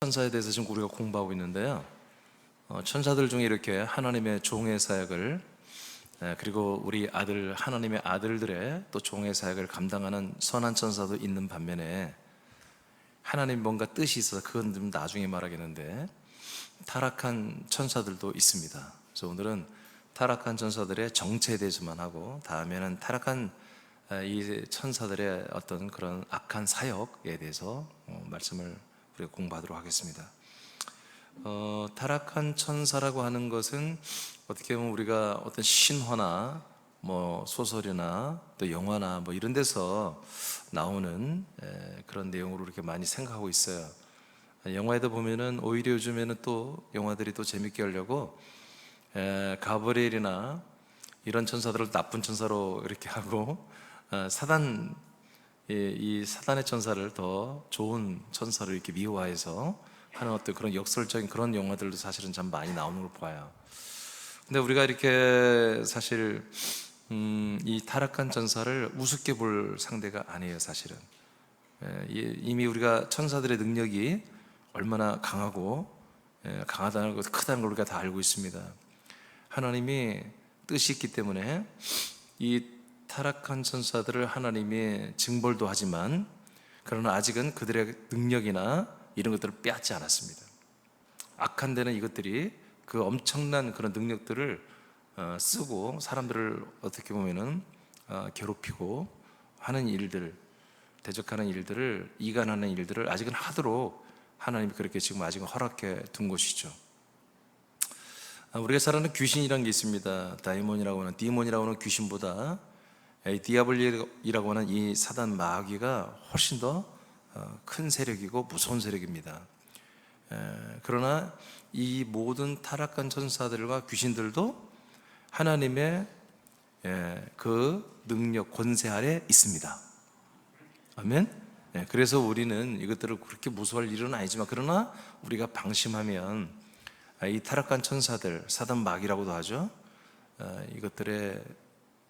천사에 대해서 지금 우리가 공부하고 있는데요. 천사들 중에 이렇게 하나님의 종의 사역을 그리고 우리 아들 하나님의 아들들의 또 종의 사역을 감당하는 선한 천사도 있는 반면에 하나님 뭔가 뜻이 있어서 그건 좀 나중에 말하겠는데 타락한 천사들도 있습니다. 그래서 오늘은 타락한 천사들의 정체에 대해서만 하고 다음에는 타락한 이 천사들의 어떤 그런 악한 사역에 대해서 말씀을 우리가 공부하도록 하겠습니다. 타락한 천사라고 하는 것은 어떻게 보면 우리가 어떤 신화나 뭐 소설이나 또 영화나 뭐 이런 데서 나오는 그런 내용으로 이렇게 많이 생각하고 있어요. 영화에도 보면은 오히려 요즘에는 또 영화들이 또 재밌게 하려고 가브리엘이나 이런 천사들을 나쁜 천사로 이렇게 하고 사단 이 사단의 천사를 더 좋은 천사로 이렇게 미화해서 하는 어떤 그런 역설적인 그런 영화들도 사실은 참 많이 나오는 걸 봐요. 근데 우리가 이렇게 사실 이 타락한 천사를 우습게 볼 상대가 아니에요, 사실은. 이미 우리가 천사들의 능력이 얼마나 강하고 강하다는 것, 크다는 걸 우리가 다 알고 있습니다. 하나님이 뜻이 있기 때문에 이 타락한 천사들을 하나님이 징벌도 하지만 그러나 아직은 그들의 능력이나 이런 것들을 빼앗지 않았습니다. 악한 데는 이것들이 그 엄청난 그런 능력들을 쓰고 사람들을 어떻게 보면은 괴롭히고 하는 일들, 대적하는 일들을, 이간하는 일들을 아직은 하도록 하나님이 그렇게 지금 아직은 허락해 둔 것이죠. 우리가 잘 아는 귀신이라는 게 있습니다. 다이몬이라고 하는, 디몬이라고 하는 귀신보다 디아블리라고 하는 이 사단 마귀가 훨씬 더 큰 세력이고 무서운 세력입니다. 그러나 이 모든 타락한 천사들과 귀신들도 하나님의 그 능력, 권세 아래 있습니다. 아멘. 그래서 우리는 이것들을 그렇게 무서워할 일은 아니지만 그러나 우리가 방심하면 이 타락한 천사들, 사단 마귀라고도 하죠. 이것들의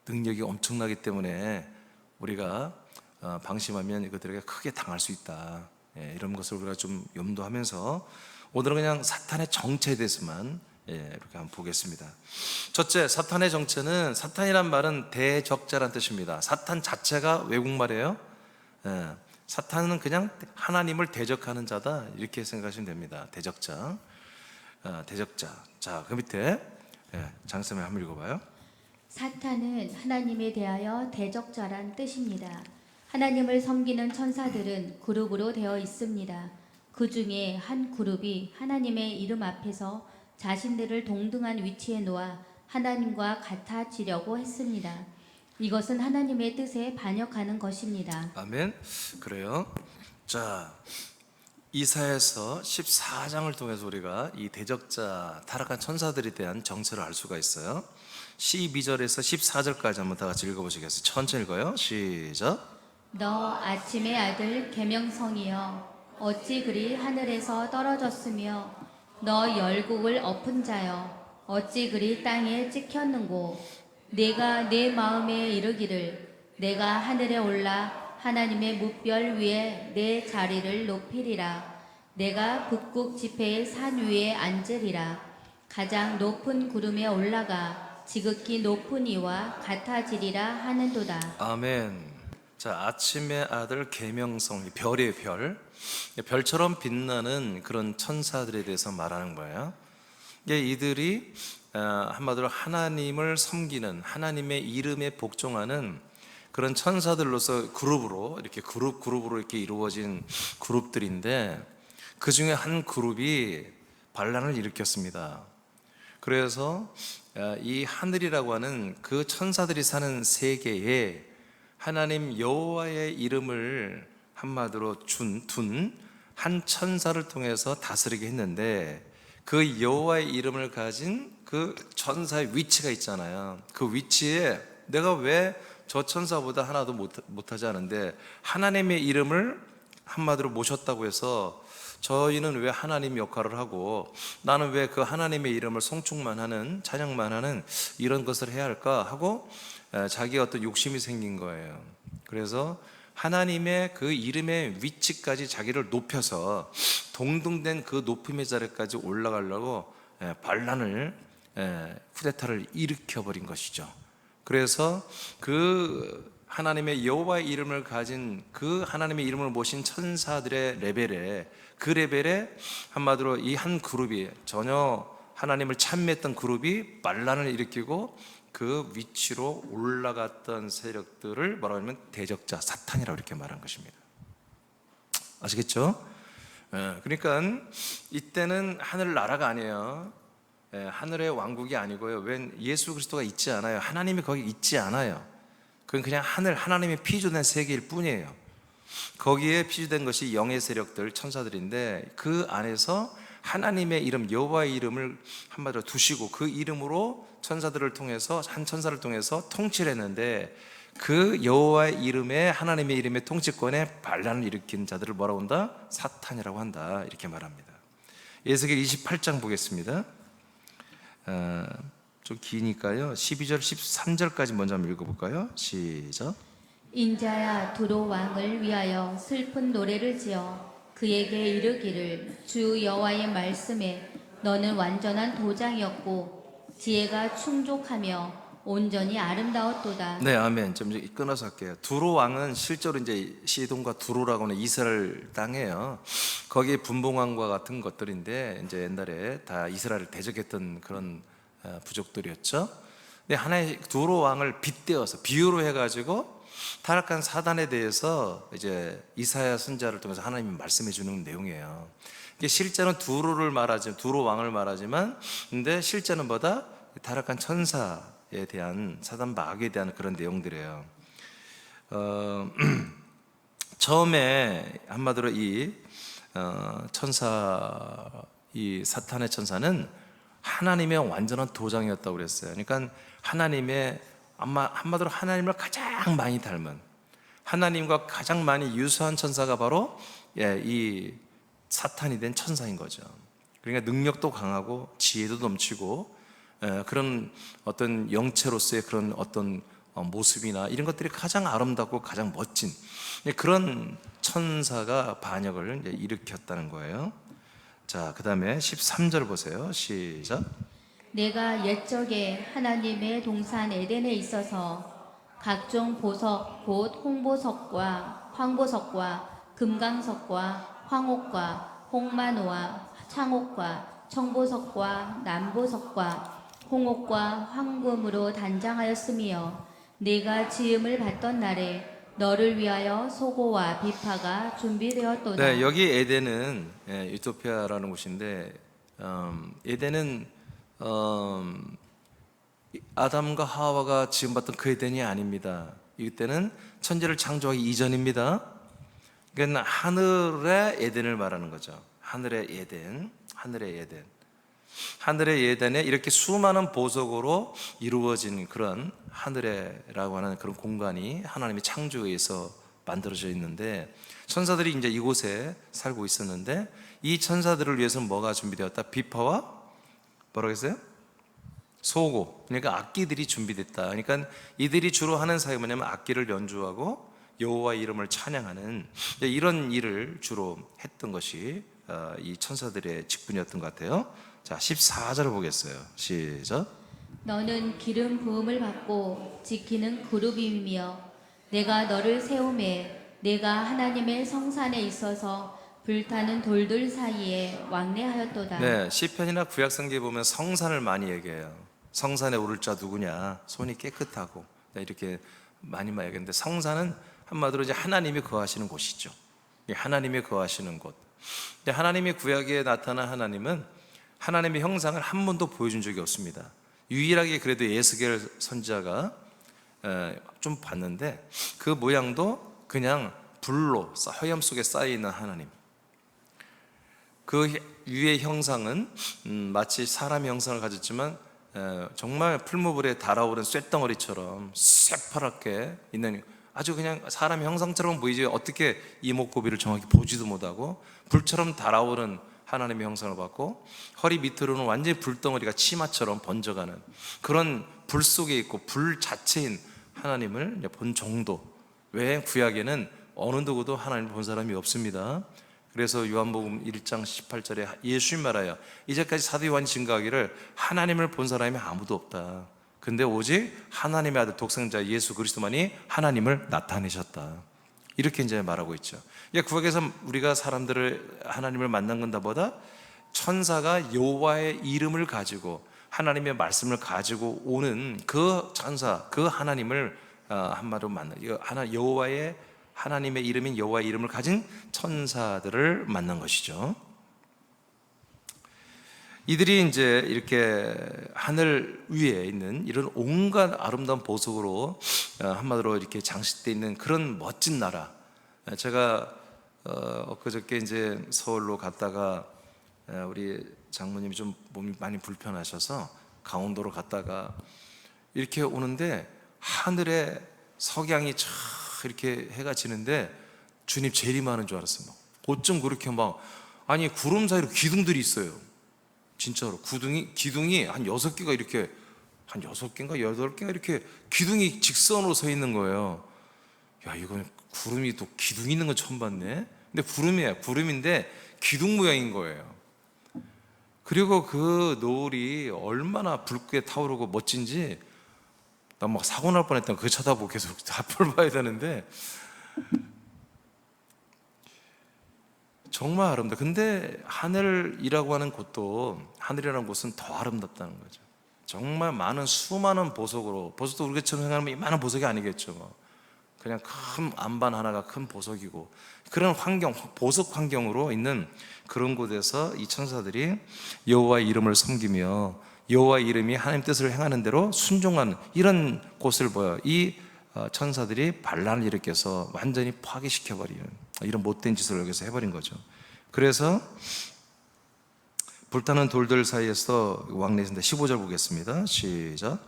능력이 엄청나기 때문에 우리가 방심하면 이것들에게 크게 당할 수 있다. 이런 것을 우리가 좀 염두하면서 오늘은 그냥 사탄의 정체에 대해서만 이렇게 한번 보겠습니다. 첫째, 사탄의 정체는, 사탄이란 말은 대적자란 뜻입니다. 사탄 자체가 외국말이에요. 사탄은 그냥 하나님을 대적하는 자다, 이렇게 생각하시면 됩니다. 대적자. 대적자. 자, 그 밑에 장쌤이 한번 읽어봐요. 사탄은 하나님에 대하여 대적자란 뜻입니다. 하나님을 섬기는 천사들은 그룹으로 되어 있습니다. 그 중에 한 그룹이 하나님의 이름 앞에서 자신들을 동등한 위치에 놓아 하나님과 같아지려고 했습니다. 이것은 하나님의 뜻에 반역하는 것입니다. 아멘. 그래요. 자, 이사야서 14장을 통해서 우리가 이 대적자, 타락한 천사들에 대한 정체를 알 수가 있어요. 12절에서 14절까지 한번 다 같이 읽어보시겠어요? 천천히 읽어요. 시작. 너 아침의 아들 계명성이여, 어찌 그리 하늘에서 떨어졌으며 너 열국을 엎은 자여, 어찌 그리 땅에 찍혔는고. 내가 내 마음에 이르기를 내가 하늘에 올라 하나님의 뭇별 위에 내 자리를 높이리라. 내가 북극 지폐의 산 위에 앉으리라. 가장 높은 구름에 올라가 지극히 높은 이와 같아지리라 하는도다. 아멘. 자, 아침의 아들 계명성, 별의 별, 별처럼 빛나는 그런 천사들에 대해서 말하는 거예요. 이들이 한마디로 하나님을 섬기는, 하나님의 이름에 복종하는 그런 천사들로서 그룹으로 이렇게 그룹으로 이렇게 이루어진 그룹들인데 그 중에 한 그룹이 반란을 일으켰습니다. 그래서 이 하늘이라고 하는 그 천사들이 사는 세계에 하나님 여호와의 이름을 한마디로 둔 한 천사를 통해서 다스리게 했는데 그 여호와의 이름을 가진 그 천사의 위치가 있잖아요. 그 위치에 내가 왜 저 천사보다 하나도 못하지 않은데 하나님의 이름을 한마디로 모셨다고 해서 저희는 왜 하나님 역할을 하고 나는 왜 그 하나님의 이름을 송축만 하는, 찬양만 하는 이런 것을 해야 할까 하고 자기의 어떤 욕심이 생긴 거예요. 그래서 하나님의 그 이름의 위치까지 자기를 높여서 동등된 그 높임의 자리까지 올라가려고 반란을 쿠데타를 일으켜버린 것이죠. 그래서 그 하나님의 여호와의 이름을 가진 그 하나님의 이름을 모신 천사들의 레벨에 한마디로 이 한 그룹이 전혀 하나님을 찬미했던 그룹이 반란을 일으키고 그 위치로 올라갔던 세력들을 뭐라고 하면 대적자 사탄이라고 이렇게 말한 것입니다. 아시겠죠? 그러니까 이때는 하늘 나라가 아니에요. 하늘의 왕국이 아니고요. 웬 예수 그리스도가 있지 않아요. 하나님이 거기 있지 않아요. 그건 그냥 하나님의 피조된 세계일 뿐이에요. 거기에 피조된 것이 영의 세력들, 천사들인데 그 안에서 하나님의 이름, 여호와의 이름을 한마디로 두시고 그 이름으로 천사들을 통해서 한 천사를 통해서 통치를 했는데 그 여호와의 이름에 하나님의 이름의 통치권에 반란을 일으킨 자들을 뭐라고 한다? 사탄이라고 한다. 이렇게 말합니다. 에스겔 28장 보겠습니다. 좀 기니까요. 12절, 13절까지 먼저 한번 읽어볼까요? 시작. 인자야 두로 왕을 위하여 슬픈 노래를 지어 그에게 이르기를 주 여호와의 말씀에 너는 완전한 도장이었고 지혜가 충족하며 온전히 아름다웠도다. 네, 아멘. 좀 끊어서 할게요. 두로 왕은 실제로 이제 시돈과 두로라고 하는 이스라엘 땅이에요. 거기에 분봉왕과 같은 것들인데 이제 옛날에 다 이스라엘을 대적했던 그런 부족들이었죠. 근데 하나의 두로 왕을 빗대어서 비유로 해가지고 타락한 사단에 대해서 이제 이사야 선지자를 통해서 하나님이 말씀해 주는 내용이에요. 이게 실제는 두로 왕을 말하지만, 근데 실제는 뭐다? 타락한 천사에 대한 사단 마귀에 대한 그런 내용들이에요. 처음에 한마디로 이 사탄의 천사는 하나님의 완전한 도장이었다고 그랬어요. 그러니까 하나님의 한마디로 하나님을 가장 많이 닮은, 하나님과 가장 많이 유사한 천사가 바로 이 사탄이 된 천사인 거죠. 그러니까 능력도 강하고 지혜도 넘치고 그런 어떤 영체로서의 그런 어떤 모습이나 이런 것들이 가장 아름답고 가장 멋진 그런 천사가 반역을 일으켰다는 거예요. 자, 그 다음에 13절 보세요. 시작. 내가 옛적에 하나님의 동산 에덴에 있어서 각종 보석 곧 홍보석과 황보석과 금강석과 황옥과 홍만호와 창옥과 청보석과 남보석과 홍옥과 황금으로 단장하였으며 내가 지음을 받던 날에 너를 위하여 소고와 비파가 준비되었도다. 네, 여기 에덴은 유토피아라는 곳인데 에덴은 아담과 하와가 지음받던 그 에덴이 아닙니다. 이때는 천지를 창조하기 이전입니다. 그러니까 하늘의 에덴을 말하는 거죠. 하늘의 에덴. 하늘의 에덴에 이렇게 수많은 보석으로 이루어진 그런 하늘에라고 하는 그런 공간이 하나님의 창조에 의해서 만들어져 있는데, 천사들이 이제 이곳에 살고 있었는데 이 천사들을 위해서는 뭐가 준비되었다? 비파와 뭐라고 했어요? 소고, 그러니까 악기들이 준비됐다. 그러니까 이들이 주로 하는 사역이 뭐냐면 악기를 연주하고 여호와 이름을 찬양하는 이런 일을 주로 했던 것이 이 천사들의 직분이었던 것 같아요. 자, 14절을 보겠어요. 시작. 너는 기름 부음을 받고 지키는 그룹이며 내가 너를 세우매 내가 하나님의 성산에 있어서 불타는 돌들 사이에 왕래하였도다. 네, 시편이나 구약성경에 보면 성산을 많이 얘기해요. 성산에 오를 자 누구냐? 손이 깨끗하고 이렇게 많이 얘기하는데, 성산은 한마디로 이제 하나님이 거하시는 곳이죠. 하나님이 거하시는 곳. 근데 하나님이 구약에 나타난 하나님은 하나님의 형상을 한 번도 보여준 적이 없습니다. 유일하게 그래도 에스겔 선지자가 좀 봤는데 그 모양도 그냥 불로 화염 속에 쌓여있는 하나님. 그 위의 형상은 마치 사람의 형상을 가졌지만 정말 풀무불에 달아오른 쇳덩어리처럼 새파랗게 있는, 아주 그냥 사람의 형상처럼 보이지 어떻게 이목구비를 정확히 보지도 못하고 불처럼 달아오른 하나님의 형상을 받고, 허리 밑으로는 완전히 불덩어리가 치마처럼 번져가는 그런 불 속에 있고 불 자체인 하나님을 본 정도. 왜 구약에는 어느 누구도 하나님을 본 사람이 없습니다. 그래서 요한복음 1장 18절에 예수님 말하여 이제까지 사도 요한이 증거하기를 하나님을 본 사람이 아무도 없다. 근데 오직 하나님의 아들 독생자 예수 그리스도만이 하나님을 나타내셨다. 이렇게 이제 말하고 있죠. 구약에서 우리가 사람들을 하나님을 만난 건다보다 천사가 여호와의 이름을 가지고 하나님의 말씀을 가지고 오는 그 천사, 그 하나님을 한마디로 만나 여호와의 하나님의 이름인 여호와의 이름을 가진 천사들을 만난 것이죠. 이들이 이제 이렇게 하늘 위에 있는 이런 온갖 아름다운 보석으로 한마디로 이렇게 장식되어 있는 그런 멋진 나라. 제가 엊그저께 이제 서울로 갔다가 우리 장모님이 좀 몸이 많이 불편하셔서 강원도로 갔다가 이렇게 오는데 하늘에 석양이 쫙 이렇게 해가 지는데 주님 재림하는 줄 알았어요. 어쩜 그렇게 아니 구름 사이로 기둥들이 있어요. 진짜로 기둥이 한 6개가 이렇게 한 6개인가 8개가 이렇게 기둥이 직선으로 서 있는 거예요. 야, 이건 구름이 또 기둥이 있는 건 처음 봤네. 근데 구름인데 기둥 모양인 거예요. 그리고 그 노을이 얼마나 붉게 타오르고 멋진지 나 막 사고 날 뻔했다. 그거 쳐다보고 계속 앞을 봐야 되는데 정말 아름다. 근데 하늘이라고 하는 하늘이라는 곳은 더 아름답다는 거죠. 정말 많은 수많은 보석으로, 보석도 우리처럼 생각하면 많은 보석이 아니겠죠. 그냥 큰 안반 하나가 큰 보석이고 그런 환경, 보석 환경으로 있는 그런 곳에서 이 천사들이 여호와의 이름을 섬기며 여호와의 이름이 하나님 뜻을 행하는 대로 순종하는 이런 곳을 보여 이 천사들이 반란을 일으켜서 완전히 파괴시켜버리는 이런 못된 짓을 여기서 해버린 거죠. 그래서 불타는 돌들 사이에서 왕래인데 15절 보겠습니다. 시작.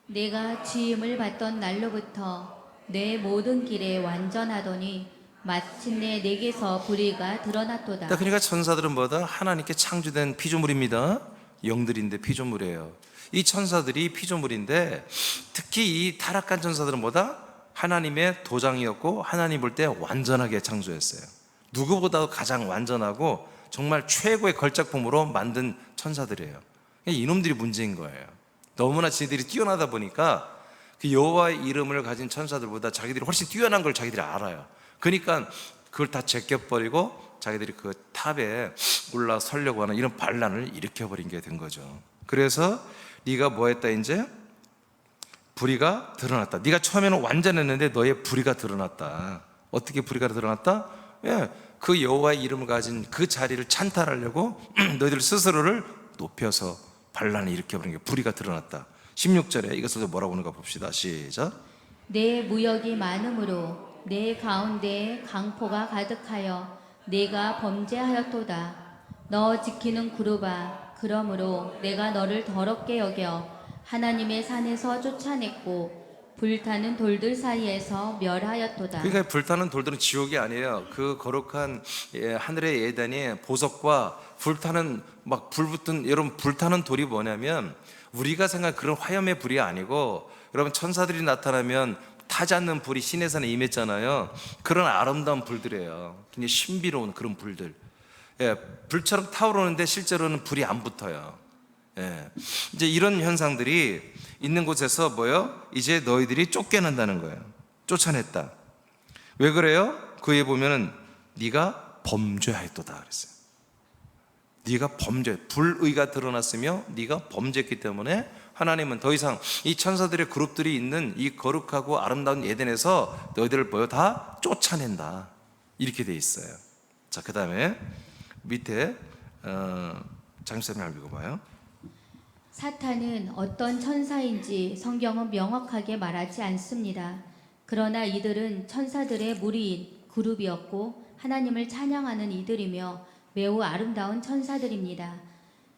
내가 지음을 받던 날로부터 내 모든 길에 완전하더니 마침내 내게서 불의가 드러났도다. 그러니까 천사들은 뭐다? 하나님께 창조된 피조물입니다. 영들인데 피조물이에요. 이 천사들이 피조물인데 특히 이 타락한 천사들은 뭐다? 하나님의 도장이었고 하나님 볼 때 완전하게 창조했어요. 누구보다도 가장 완전하고 정말 최고의 걸작품으로 만든 천사들이에요. 이놈들이 문제인 거예요. 너무나 지들이 뛰어나다 보니까 그 여호와의 이름을 가진 천사들보다 자기들이 훨씬 뛰어난 걸 자기들이 알아요. 그러니까 그걸 다 제껴버리고 자기들이 그 탑에 올라서려고 하는 이런 반란을 일으켜버린 게 된 거죠. 그래서 네가 뭐 했다 이제? 불의가 드러났다. 네가 처음에는 완전했는데 너의 불의가 드러났다. 어떻게 불의가 드러났다? 그 여호와의 이름을 가진 그 자리를 찬탈하려고 너희들 스스로를 높여서 반란을 일으켜버린 게 불의가 드러났다. 16절에 이것을 뭐라고 하는가 봅시다. 시작. 내 무역이 많으므로 내 가운데에 강포가 가득하여 내가 범죄하였도다. 너 지키는 그룹아, 그러므로 내가 너를 더럽게 여겨 하나님의 산에서 쫓아냈고 불타는 돌들 사이에서 멸하였도다. 그러니까 불타는 돌들은 지옥이 아니에요. 그 거룩한 하늘의 예단이 보석과 불타는 막 불붙은, 여러분 불타는 돌이 뭐냐면 우리가 생각한 그런 화염의 불이 아니고, 여러분 천사들이 나타나면 타지 않는 불이 시내산에 임했잖아요. 그런 아름다운 불들이에요. 굉장히 신비로운 그런 불들. 불처럼 타오르는데 실제로는 불이 안 붙어요. 이제 이런 현상들이 있는 곳에서 뭐요? 이제 너희들이 쫓겨난다는 거예요. 쫓아냈다. 왜 그래요? 그 위에 보면은 네가 범죄하였도다 그랬어요. 네가 불의가 드러났으며 네가 범죄했기 때문에 하나님은 더 이상 이 천사들의 그룹들이 있는 이 거룩하고 아름다운 에덴에서 너희들을 다 쫓아낸다. 이렇게 돼 있어요. 자, 그 다음에 밑에 장님쌤이 한번 읽어봐요. 사탄은 어떤 천사인지 성경은 명확하게 말하지 않습니다. 그러나 이들은 천사들의 무리인 그룹이었고 하나님을 찬양하는 이들이며 매우 아름다운 천사들입니다.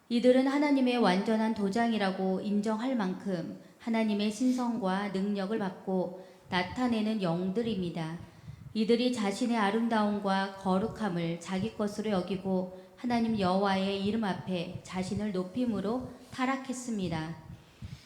이들은 하나님의 완전한 도장이라고 인정할 만큼 하나님의 신성과 능력을 받고 나타내는 영들입니다. 이들이 자신의 아름다움과 거룩함을 자기 것으로 여기고 하나님 여호와의 이름 앞에 자신을 높임으로 타락했습니다.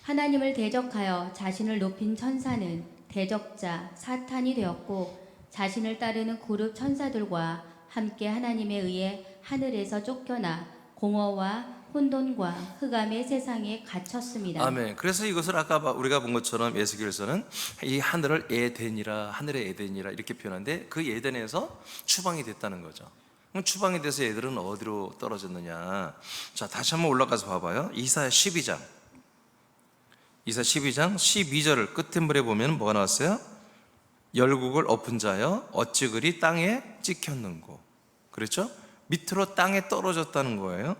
하나님을 대적하여 자신을 높인 천사는 대적자 사탄이 되었고 자신을 따르는 그룹 천사들과 함께 하나님에 의해 하늘에서 쫓겨나 공허와 혼돈과 흑암의 세상에 갇혔습니다. 아멘. 그래서 이것을 아까 우리가 본 것처럼 에스겔서는 이 하늘을 에덴이라, 하늘의 에덴이라 이렇게 표현하는데 그 에덴에서 추방이 됐다는 거죠. 그럼 추방이 돼서 얘들은 어디로 떨어졌느냐? 자, 다시 한번 올라가서 봐봐요. 이사야 12장 12절을 끝에 물에 보면 뭐가 나왔어요? 열국을 엎은 자여 어찌 그리 땅에 찍혔는고. 그렇죠? 밑으로 땅에 떨어졌다는 거예요.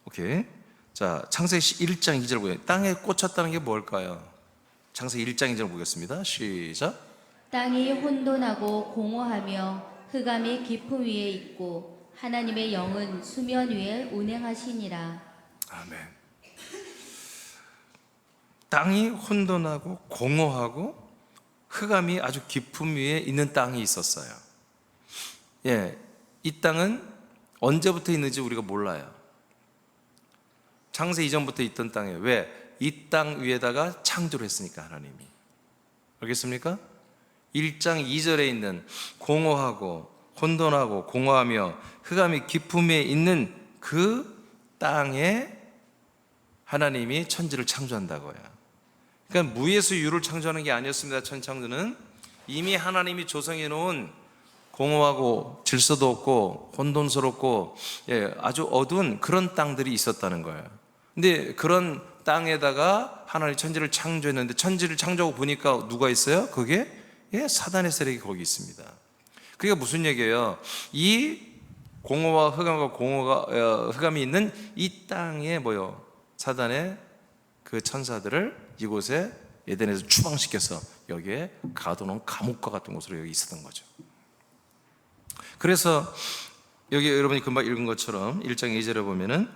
오케이. 자, 창세기 1장 2절 보세요. 땅에 꽂혔다는 게 뭘까요? 창세기 1장 2절 보겠습니다. 시작. 땅이 혼돈하고 공허하며 흑암이 깊음 위에 있고 하나님의 영은 수면 위에 운행하시니라. 아멘. 땅이 혼돈하고 공허하고 흑암이 아주 깊음 위에 있는 땅이 있었어요. 예, 이 땅은 언제부터 있는지 우리가 몰라요. 창세 이전부터 있던 땅이에요. 왜? 이 땅 위에다가 창조를 했으니까 하나님이. 알겠습니까? 1장 2절에 있는 공허하고 혼돈하고 공허하며 흑암이 깊음 위에 있는 그 땅에 하나님이 천지를 창조한다고요. 그러니까 무에서 유를 창조하는 게 아니었습니다. 천창조는 이미 하나님이 조성해 놓은 공허하고 질서도 없고 혼돈스럽고 아주 어두운 그런 땅들이 있었다는 거예요. 근데 그런 땅에다가 하나님 천지를 창조했는데 천지를 창조하고 보니까 누가 있어요? 그게 사단의 세력이 거기 있습니다. 그게 무슨 얘기예요? 이 공허와 흑암과 흑암이 있는 이 땅에 뭐요? 사단의 그 천사들을 이곳에 에덴에서 추방시켜서 여기에 가둬놓은 감옥과 같은 곳으로 여기 있었던 거죠. 그래서 여기 여러분이 금방 읽은 것처럼 1장 2절에 보면은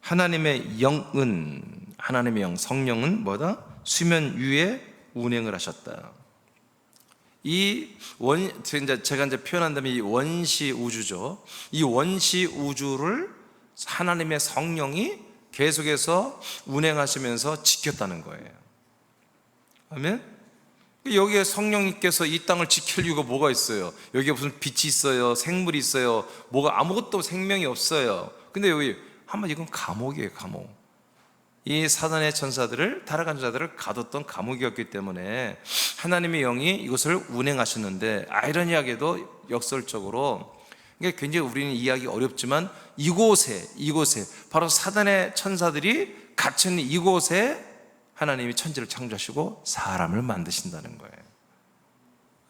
하나님의 영, 성령은 뭐다? 수면 위에 운행을 하셨다. 제가 이제 표현한다면 이 원시 우주죠. 이 원시 우주를 하나님의 성령이 계속해서 운행하시면서 지켰다는 거예요. 아멘? 여기에 성령님께서 이 땅을 지킬 이유가 뭐가 있어요? 여기에 무슨 빛이 있어요? 생물이 있어요? 뭐가 아무것도 생명이 없어요. 근데 여기 한마디 이건 감옥이에요, 감옥. 이 사단의 천사들을, 타락한 자들을 가뒀던 감옥이었기 때문에 하나님의 영이 이것을 운행하셨는데, 아이러니하게도 역설적으로 이게 굉장히 우리는 이해하기 어렵지만 이곳에 바로 사단의 천사들이 갇힌 이곳에 하나님이 천지를 창조하시고 사람을 만드신다는 거예요.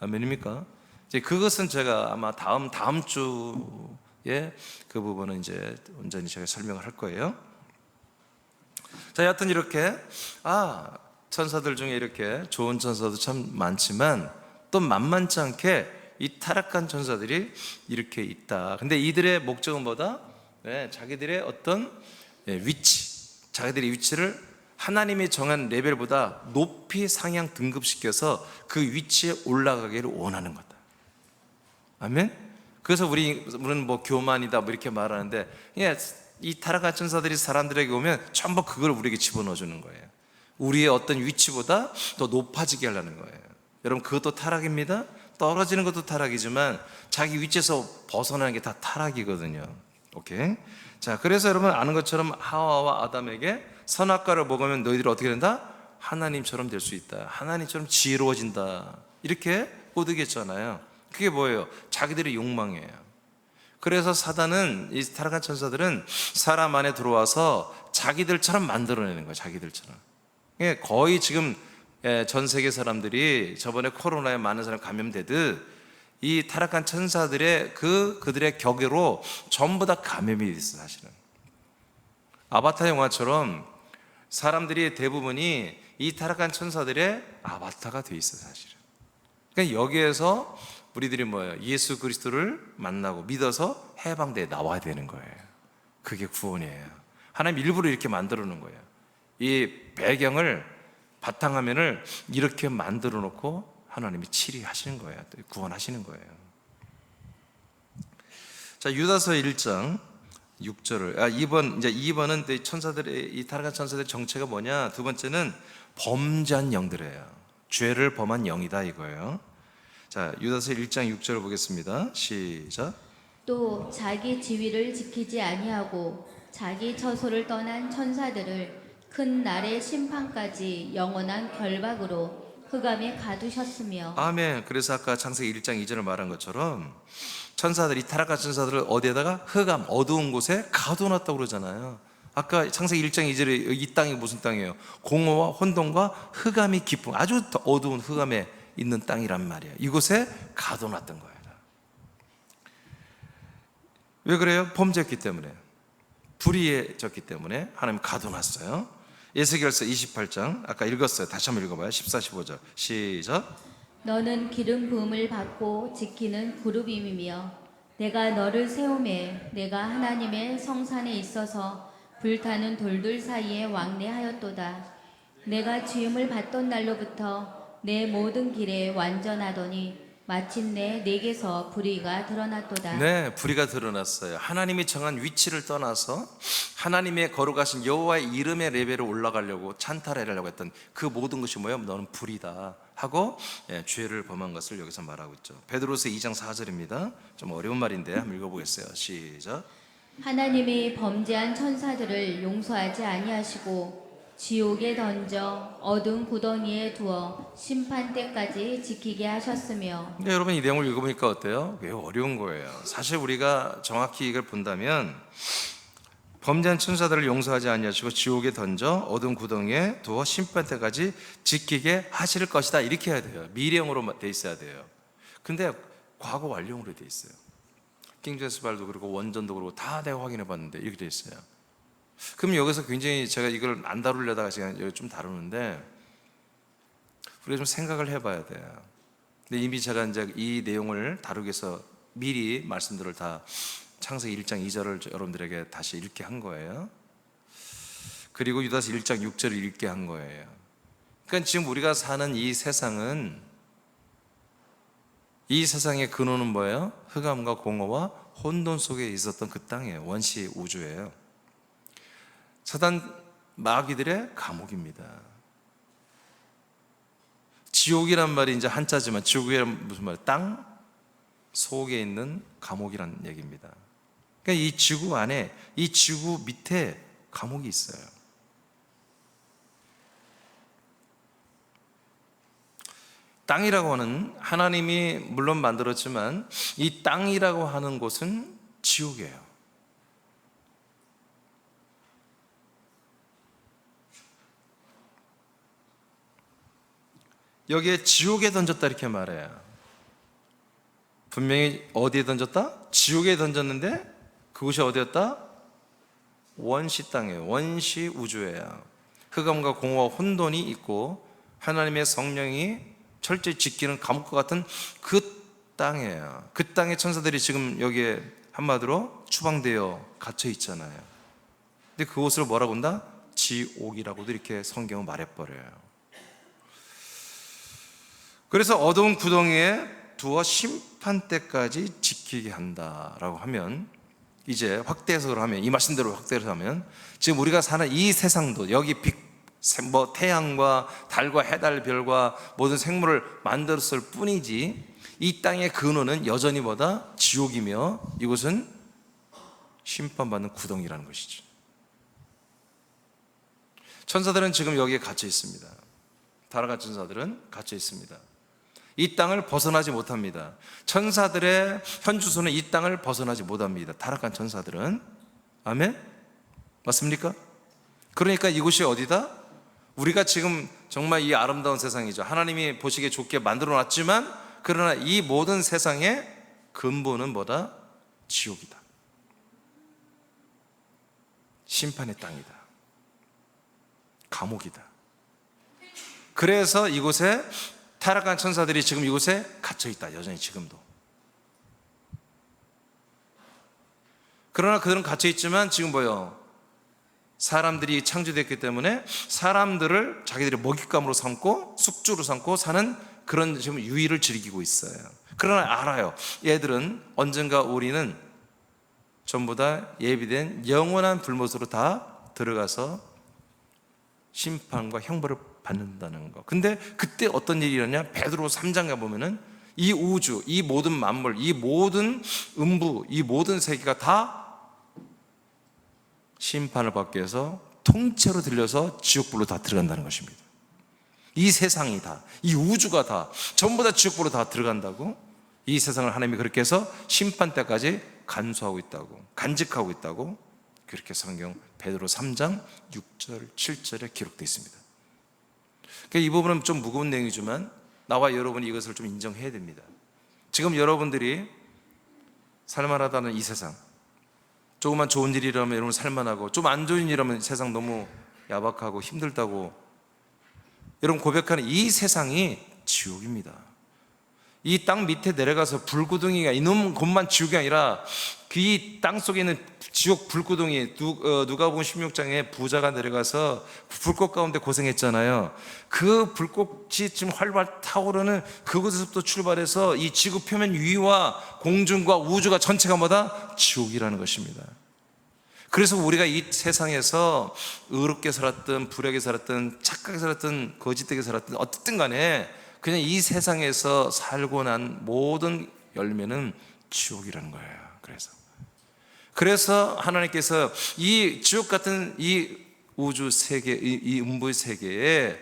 아멘입니까? 이제 그것은 제가 아마 다음 주에 그 부분은 이제 온전히 제가 설명을 할 거예요. 자, 여하튼 이렇게 천사들 중에 이렇게 좋은 천사도 참 많지만 또 만만치 않게 이 타락한 천사들이 이렇게 있다. 근데 이들의 목적은 뭐다? 자기들의 어떤 자기들의 위치를 하나님이 정한 레벨보다 높이 상향 등급시켜서 그 위치에 올라가기를 원하는 거다. 아멘? 그래서 우리는 뭐 교만이다 뭐 이렇게 말하는데, 이 타락한 천사들이 사람들에게 오면 전부 그걸 우리에게 집어넣어 주는 거예요. 우리의 어떤 위치보다 더 높아지게 하려는 거예요. 여러분, 그것도 타락입니다. 떨어지는 것도 타락이지만 자기 위치에서 벗어나는 게 다 타락이거든요. 오케이? 자, 그래서 여러분 아는 것처럼 하와와 아담에게 선악과를 먹으면 너희들이 어떻게 된다? 하나님처럼 될 수 있다. 하나님처럼 지혜로워진다. 이렇게 꼬드겼잖아요. 그게 뭐예요? 자기들의 욕망이에요. 그래서 사단은, 이 타락한 천사들은 사람 안에 들어와서 자기들처럼 만들어내는 거예요. 자기들처럼. 거의 지금 전 세계 사람들이 저번에 코로나에 많은 사람이 감염되듯 이 타락한 천사들의 그들의 격으로 전부 다 감염이 됐어요. 사실은 아바타 영화처럼 사람들이 대부분이 이 타락한 천사들의 아바타가 돼 있어요. 사실은. 그러니까 여기에서 우리들이 뭐예요? 예수 그리스도를 만나고 믿어서 해방대에 나와야 되는 거예요. 그게 구원이에요. 하나님 일부러 이렇게 만들어 놓은 거예요. 이 배경을, 바탕화면을 이렇게 만들어 놓고 하나님이 치리하시는 거예요. 구원하시는 거예요. 자, 유다서 1장 6절을 2번은 천사들의, 이 타락한 천사들의 정체가 뭐냐? 두 번째는 범죄한 영들이에요. 죄를 범한 영이다 이거예요. 자, 유다서 1장 6절 보겠습니다. 시작. 또 자기 지위를 지키지 아니하고 자기 처소를 떠난 천사들을 큰 날의 심판까지 영원한 결박으로 흑암에 가두셨으며. 아멘. 그래서 아까 창세기 1장 2절을 말한 것처럼 천사들이 타락한 천사들을 어디에다가 흑암 어두운 곳에 가둬놨다고 그러잖아요. 아까 창세기 1장 2절에 이 땅이 무슨 땅이에요? 공허와 혼돈과 흑암이 깊은 아주 어두운 흑암에 있는 땅이란 말이에요. 이곳에 가둬놨던 거예요. 왜 그래요? 범죄했기 때문에, 불의해졌기 때문에 하나님 가둬놨어요. 에스겔서 28장 아까 읽었어요. 다시 한번 읽어봐요. 14, 15절 시작. 너는 기름 부음을 받고 지키는 그룹임이며 내가 너를 세우매 내가 하나님의 성산에 있어서 불타는 돌들 사이에 왕래하였도다. 내가 지음을 받던 날로부터 내 모든 길에 완전하더니 마침내 내게서 불의가 드러났도다. 네, 불의가 드러났어요. 하나님이 정한 위치를 떠나서 하나님의 거룩하신 여호와의 이름의 레벨을 올라가려고 찬탈하려고 했던 그 모든 것이 뭐예요? 너는 불의다 하고 죄를 범한 것을 여기서 말하고 있죠. 베드로서 2장 4절입니다. 좀 어려운 말인데 한번 읽어보겠어요. 시작. 하나님이 범죄한 천사들을 용서하지 아니하시고 지옥에 던져 어두운 구덩이에 두어 심판 때까지 지키게 하셨으며. 근데 여러분 이 내용을 읽어보니까 어때요? 왜 어려운 거예요? 사실 우리가 정확히 이걸 본다면 범죄한 천사들을 용서하지 아니하시고 지옥에 던져 어두운 구덩이에 두어 심판 때까지 지키게 하실 것이다 이렇게 해야 돼요. 미래형으로 돼 있어야 돼요. 근데 과거 완료형으로 돼 있어요. 킹제스발도 그렇고 원전도 그렇고 다 내가 확인해 봤는데 이렇게 돼 있어요. 그럼 여기서 굉장히 제가 이걸 안 다루려다가 제가 여기 좀 다루는데 우리가 좀 생각을 해봐야 돼요. 근데 이미 제가 이제 이 내용을 다루기 위해서 미리 말씀들을 다 창세기 1장 2절을 여러분들에게 다시 읽게 한 거예요. 그리고 유다서 1장 6절을 읽게 한 거예요. 그러니까 지금 우리가 사는 이 세상은, 이 세상의 근원은 뭐예요? 흑암과 공허와 혼돈 속에 있었던 그 땅이에요. 원시 우주예요. 사단 마귀들의 감옥입니다. 지옥이란 말이 이제 한자지만 지옥이란 무슨 말? 땅 속에 있는 감옥이란 얘기입니다. 그러니까 이 지구 안에, 이 지구 밑에 감옥이 있어요. 땅이라고 하는, 하나님이 물론 만들었지만 이 땅이라고 하는 곳은 지옥이에요. 여기에 지옥에 던졌다 이렇게 말해요. 분명히 어디에 던졌다? 지옥에 던졌는데 그곳이 어디였다? 원시 땅이에요. 원시 우주예요. 흑암과 공허와 혼돈이 있고 하나님의 성령이 철저히 지키는 감옥과 같은 그 땅이에요. 그 땅의 천사들이 지금 여기에 한마디로 추방되어 갇혀 있잖아요. 근데 그곳을 뭐라고 한다? 지옥이라고도 이렇게 성경은 말해버려요. 그래서 어두운 구덩이에 두어 심판 때까지 지키게 한다라고 하면, 이제 확대해서 하면, 이 말씀대로 확대해서 하면 지금 우리가 사는 이 세상도, 여기 태양과 달과 해달 별과 모든 생물을 만들었을 뿐이지 이 땅의 근원은 여전히 뭐다? 지옥이며 이곳은 심판받는 구덩이라는 것이죠. 천사들은 지금 여기에 갇혀 있습니다. 타락한 천사들은 갇혀 있습니다. 이 땅을 벗어나지 못합니다. 천사들의 현주소는 이 땅을 벗어나지 못합니다. 타락한 천사들은. 아멘? 맞습니까? 그러니까 이곳이 어디다? 우리가 지금 정말 이 아름다운 세상이죠. 하나님이 보시기에 좋게 만들어 놨지만 그러나 이 모든 세상의 근본은 뭐다? 지옥이다. 심판의 땅이다. 감옥이다. 그래서 이곳에 타락한 천사들이 지금 이곳에 갇혀 있다. 여전히 지금도. 그러나 그들은 갇혀 있지만 지금 뭐예요? 사람들이 창조됐기 때문에 사람들을 자기들의 먹잇감으로 삼고 숙주로 삼고 사는 그런 지금 유의를 즐기고 있어요. 그러나 알아요. 얘들은 언젠가 우리는 전부 다 예비된 영원한 불못으로 다 들어가서 심판과 형벌을 받는다는 거. 근데 그때 어떤 일이 일어나냐? 베드로 3장 가보면은 이 우주, 이 모든 만물, 이 모든 음부, 이 모든 세계가 다 심판을 받기 위해서 통째로 들려서 지옥불로 다 들어간다는 것입니다. 이 세상이 다, 이 우주가 다 전부 다 지옥불로 다 들어간다고. 이 세상을 하나님이 그렇게 해서 심판 때까지 간수하고 있다고, 간직하고 있다고, 그렇게 성경 베드로 3장 6절 7절에 기록되어 있습니다. 그러니까 이 부분은 좀 무거운 내용이지만 나와 여러분이 이것을 좀 인정해야 됩니다. 지금 여러분들이 살만하다는 이 세상, 조금만 좋은 일이라면 여러분 살만하고, 좀 안 좋은 일이라면 세상 너무 야박하고 힘들다고 여러분 고백하는 이 세상이 지옥입니다. 이 땅 밑에 내려가서 불구덩이가 이놈 곳만 지옥이 아니라 그 땅 속에 있는 지옥 불구덩이, 누가복음 16장에 부자가 내려가서 불꽃 가운데 고생했잖아요. 그 불꽃이 지금 활발 타오르는 그곳에서부터 출발해서 이 지구 표면 위와 공중과 우주가 전체가 뭐다? 지옥이라는 것입니다. 그래서 우리가 이 세상에서 의롭게 살았든 불의하게 살았든 착하게 살았든 거짓되게 살았든 어쨌든 간에 그냥 이 세상에서 살고 난 모든 열매는 지옥이라는 거예요. 그래서 하나님께서 이 지옥 같은 이 우주 세계, 이 음부의 세계에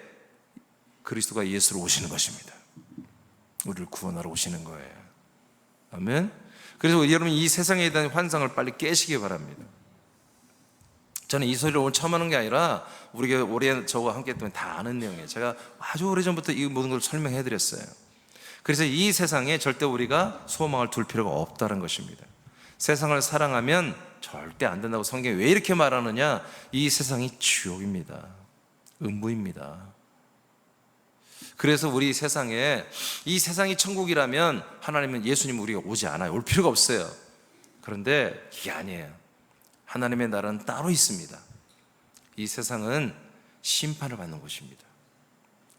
그리스도가 예수로 오시는 것입니다. 우리를 구원하러 오시는 거예요. 아멘. 그래서 여러분 이 세상에 대한 환상을 빨리 깨시기 바랍니다. 저는 이 소리를 오늘 처음 하는 게 아니라 우리가 오래 저와 함께 했던 다 아는 내용이에요. 제가 아주 오래전부터 이 모든 걸 설명해 드렸어요. 그래서 이 세상에 절대 우리가 소망을 둘 필요가 없다는 것입니다. 세상을 사랑하면 절대 안 된다고 성경이 왜 이렇게 말하느냐? 이 세상이 지옥입니다. 음부입니다. 그래서 우리 세상에, 이 세상이 천국이라면 하나님은, 예수님 우리가 오지 않아요. 올 필요가 없어요. 그런데 이게 아니에요. 하나님의 나라는 따로 있습니다. 이 세상은 심판을 받는 곳입니다.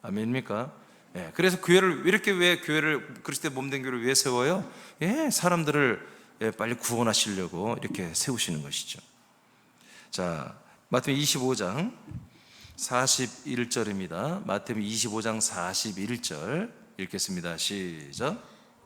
아멘입니까? 예, 그래서 교회를 왜 교회를, 그리스도의 몸된 교회를 왜 세워요? 예, 사람들을 빨리 구원하시려고 이렇게 세우시는 것이죠. 자, 마태복음 25장 41절입니다. 마태복음 25장 41절 읽겠습니다. 시작.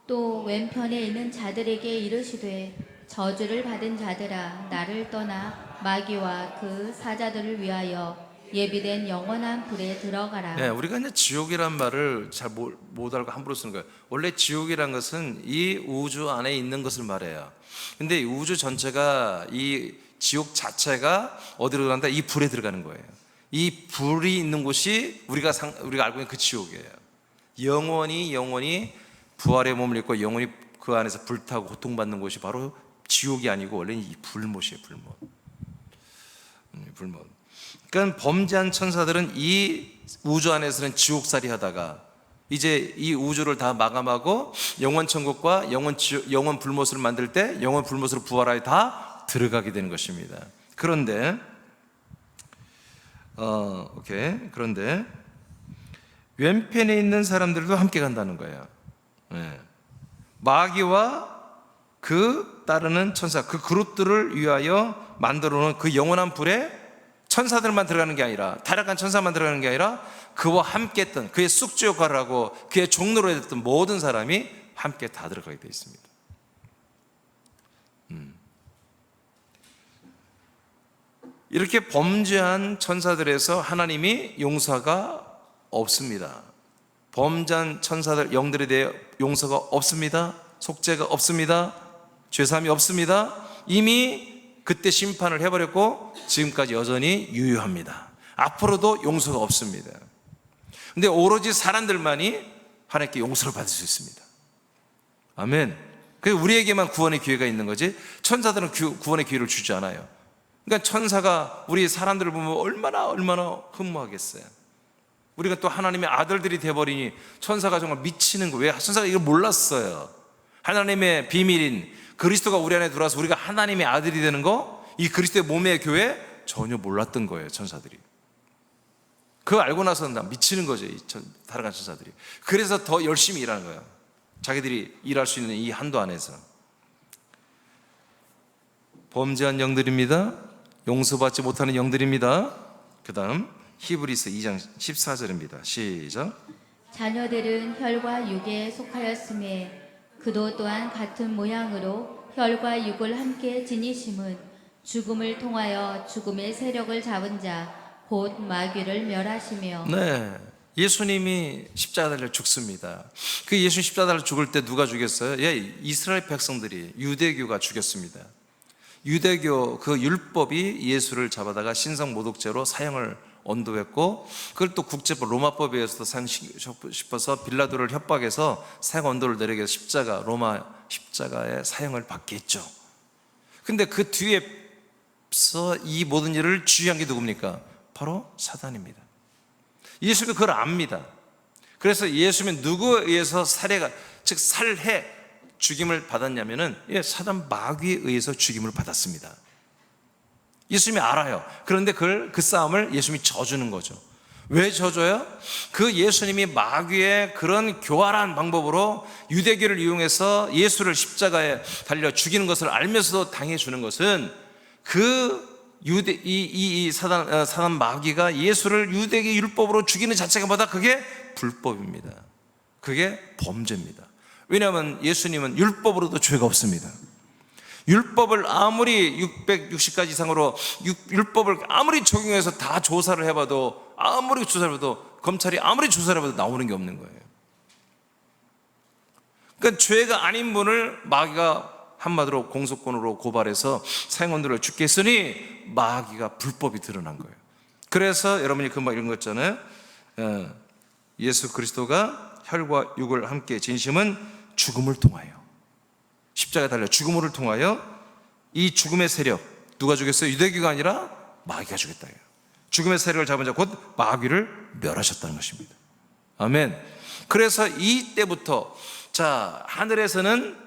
또 왼편에 있는 자들에게 이르시되 저주를 받은 자들아 나를 떠나 마귀와 그 사자들을 위하여 예비된 영원한 불에 들어가라. 네, 우리가 이제 지옥이란 말을 잘 못 알고 함부로 쓰는 거예요. 원래 지옥이란 것은 이 우주 안에 있는 것을 말해요. 근데 이 우주 전체가, 이 지옥 자체가 어디로 들어간다? 이 불에 들어가는 거예요. 이 불이 있는 곳이 우리가 알고 있는 그 지옥이에요. 영원히 부활의 몸을 입고 영원히 그 안에서 불타고 고통받는 곳이 바로 지옥이 아니고 원래는 이 불못이에요. 불못. 그러니까 범죄한 천사들은 이 우주 안에서는 지옥살이 하다가 이제 이 우주를 다 마감하고 영원 천국과 영원 불못을 만들 때 영원 불못으로 부활하여 다 들어가게 되는 것입니다. 그런데 그런데 왼편에 있는 사람들도 함께 간다는 거예요. 네. 마귀와 그 따르는 천사, 그 그룹들을 위하여 만들어 놓은 그 영원한 불에 천사들만 들어가는 게 아니라, 타락한 천사만 들어가는 게 아니라 그와 함께 했던, 그의 숙주 역할을 하고 그의 종로로 했던 모든 사람이 함께 다 들어가게 되어 있습니다. 이렇게 범죄한 천사들에서 하나님이 용서가 없습니다. 범죄한 천사들, 영들에 대해 용서가 없습니다. 속죄가 없습니다. 죄사함이 없습니다. 이미 그때 심판을 해버렸고 지금까지 여전히 유효합니다. 앞으로도 용서가 없습니다. 근데 오로지 사람들만이 하나님께 용서를 받을 수 있습니다. 아멘. 그래서 우리에게만 구원의 기회가 있는 거지 천사들은 구원의 기회를 주지 않아요. 그러니까 천사가 우리 사람들을 보면 얼마나 흠모하겠어요. 우리가 또 하나님의 아들들이 돼버리니 천사가 정말 미치는 거예요. 왜? 천사가 이걸 몰랐어요. 하나님의 비밀인 그리스도가 우리 안에 들어와서 우리가 하나님의 아들이 되는 거, 이 그리스도의 몸의 교회 전혀 몰랐던 거예요. 천사들이. 그거 알고 나서는 다 미치는 거죠. 이 타락한 천사들이. 그래서 더 열심히 일하는 거예요. 자기들이 일할 수 있는 이 한도 안에서. 범죄한 영들입니다. 용서받지 못하는 영들입니다. 그 다음 히브리서 2장 14절입니다. 시작. 자녀들은 혈과 육에 속하였음에 그도 또한 같은 모양으로 혈과 육을 함께 지니심은 죽음을 통하여 죽음의 세력을 잡은 자 곧 마귀를 멸하시며. 네, 예수님이 십자가 달려 죽습니다. 그 예수님 십자가 달려 죽을 때 누가 죽였어요? 이스라엘 백성들이, 유대교가 죽였습니다. 유대교 그 율법이 예수를 잡아다가 신성모독죄로 사형을 언도했고, 그걸 또 국제법 로마법에 의해서도 사형시키고 싶어서 빌라도를 협박해서 사형 언도를 내리게 해서 로마 십자가의 사형을 받게 했죠. 근데 그 뒤에서 이 모든 일을 주의한 게 누굽니까? 바로 사단입니다. 예수님이 그걸 압니다. 그래서 예수님이 누구에 의해서 즉 살해 죽임을 받았냐면은 사단 마귀에 의해서 죽임을 받았습니다. 예수님이 알아요. 그런데 그 싸움을 예수님이 져주는 거죠. 왜 져줘요? 그 예수님이 마귀의 그런 교활한 방법으로 유대교를 이용해서 예수를 십자가에 달려 죽이는 것을 알면서도 당해주는 것은 그 사단 마귀가 예수를 유대교 율법으로 죽이는 자체가 뭐다? 그게 불법입니다. 그게 범죄입니다. 왜냐하면 예수님은 율법으로도 죄가 없습니다. 율법을 아무리 660가지 이상으로 율법을 아무리 적용해서 다 조사를 해봐도, 검찰이 아무리 조사를 해봐도 나오는 게 없는 거예요. 그러니까 죄가 아닌 분을 마귀가 한마디로 공소권으로 고발해서 사형언도를 죽게 했으니 마귀가 불법이 드러난 거예요. 그래서 여러분이 금방 읽은 거 있잖아요. 예수 그리스도가 혈과 육을 함께 진심은 죽음을 통하여, 십자가에 달려 죽음을 통하여 이 죽음의 세력, 누가 죽였어요? 유대교가 아니라 마귀가 죽였다. 죽음의 세력을 잡은 자 곧 마귀를 멸하셨다는 것입니다. 아멘. 그래서 이때부터 자, 하늘에서는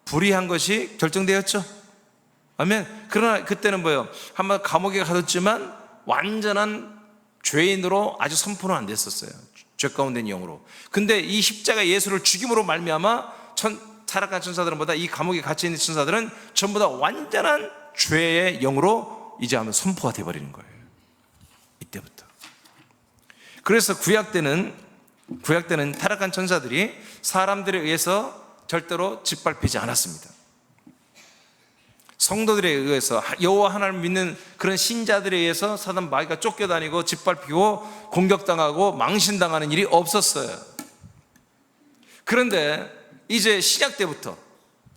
불의한 것이 결정되었죠. 아멘. 그러나 그때는 뭐예요? 한번 감옥에 가뒀지만 완전한 죄인으로 아직 선포는 안 됐었어요. 죄 가운데 있는 영으로. 근데 이 십자가 예수를 죽임으로 말미암아 타락한 천사들은 보다 이 감옥에 갇혀 있는 천사들은 전부 다 완전한 죄의 영으로 이제 하면 선포가 되어버리는 거예요. 이때부터. 그래서 구약 때는 타락한 천사들이 사람들에 의해서 절대로 짓밟히지 않았습니다. 성도들에 의해서, 여호와 하나님을 믿는 그런 신자들에 의해서 사단 마귀가 쫓겨다니고 짓밟히고 공격당하고 망신당하는 일이 없었어요. 그런데 이제 신약 때부터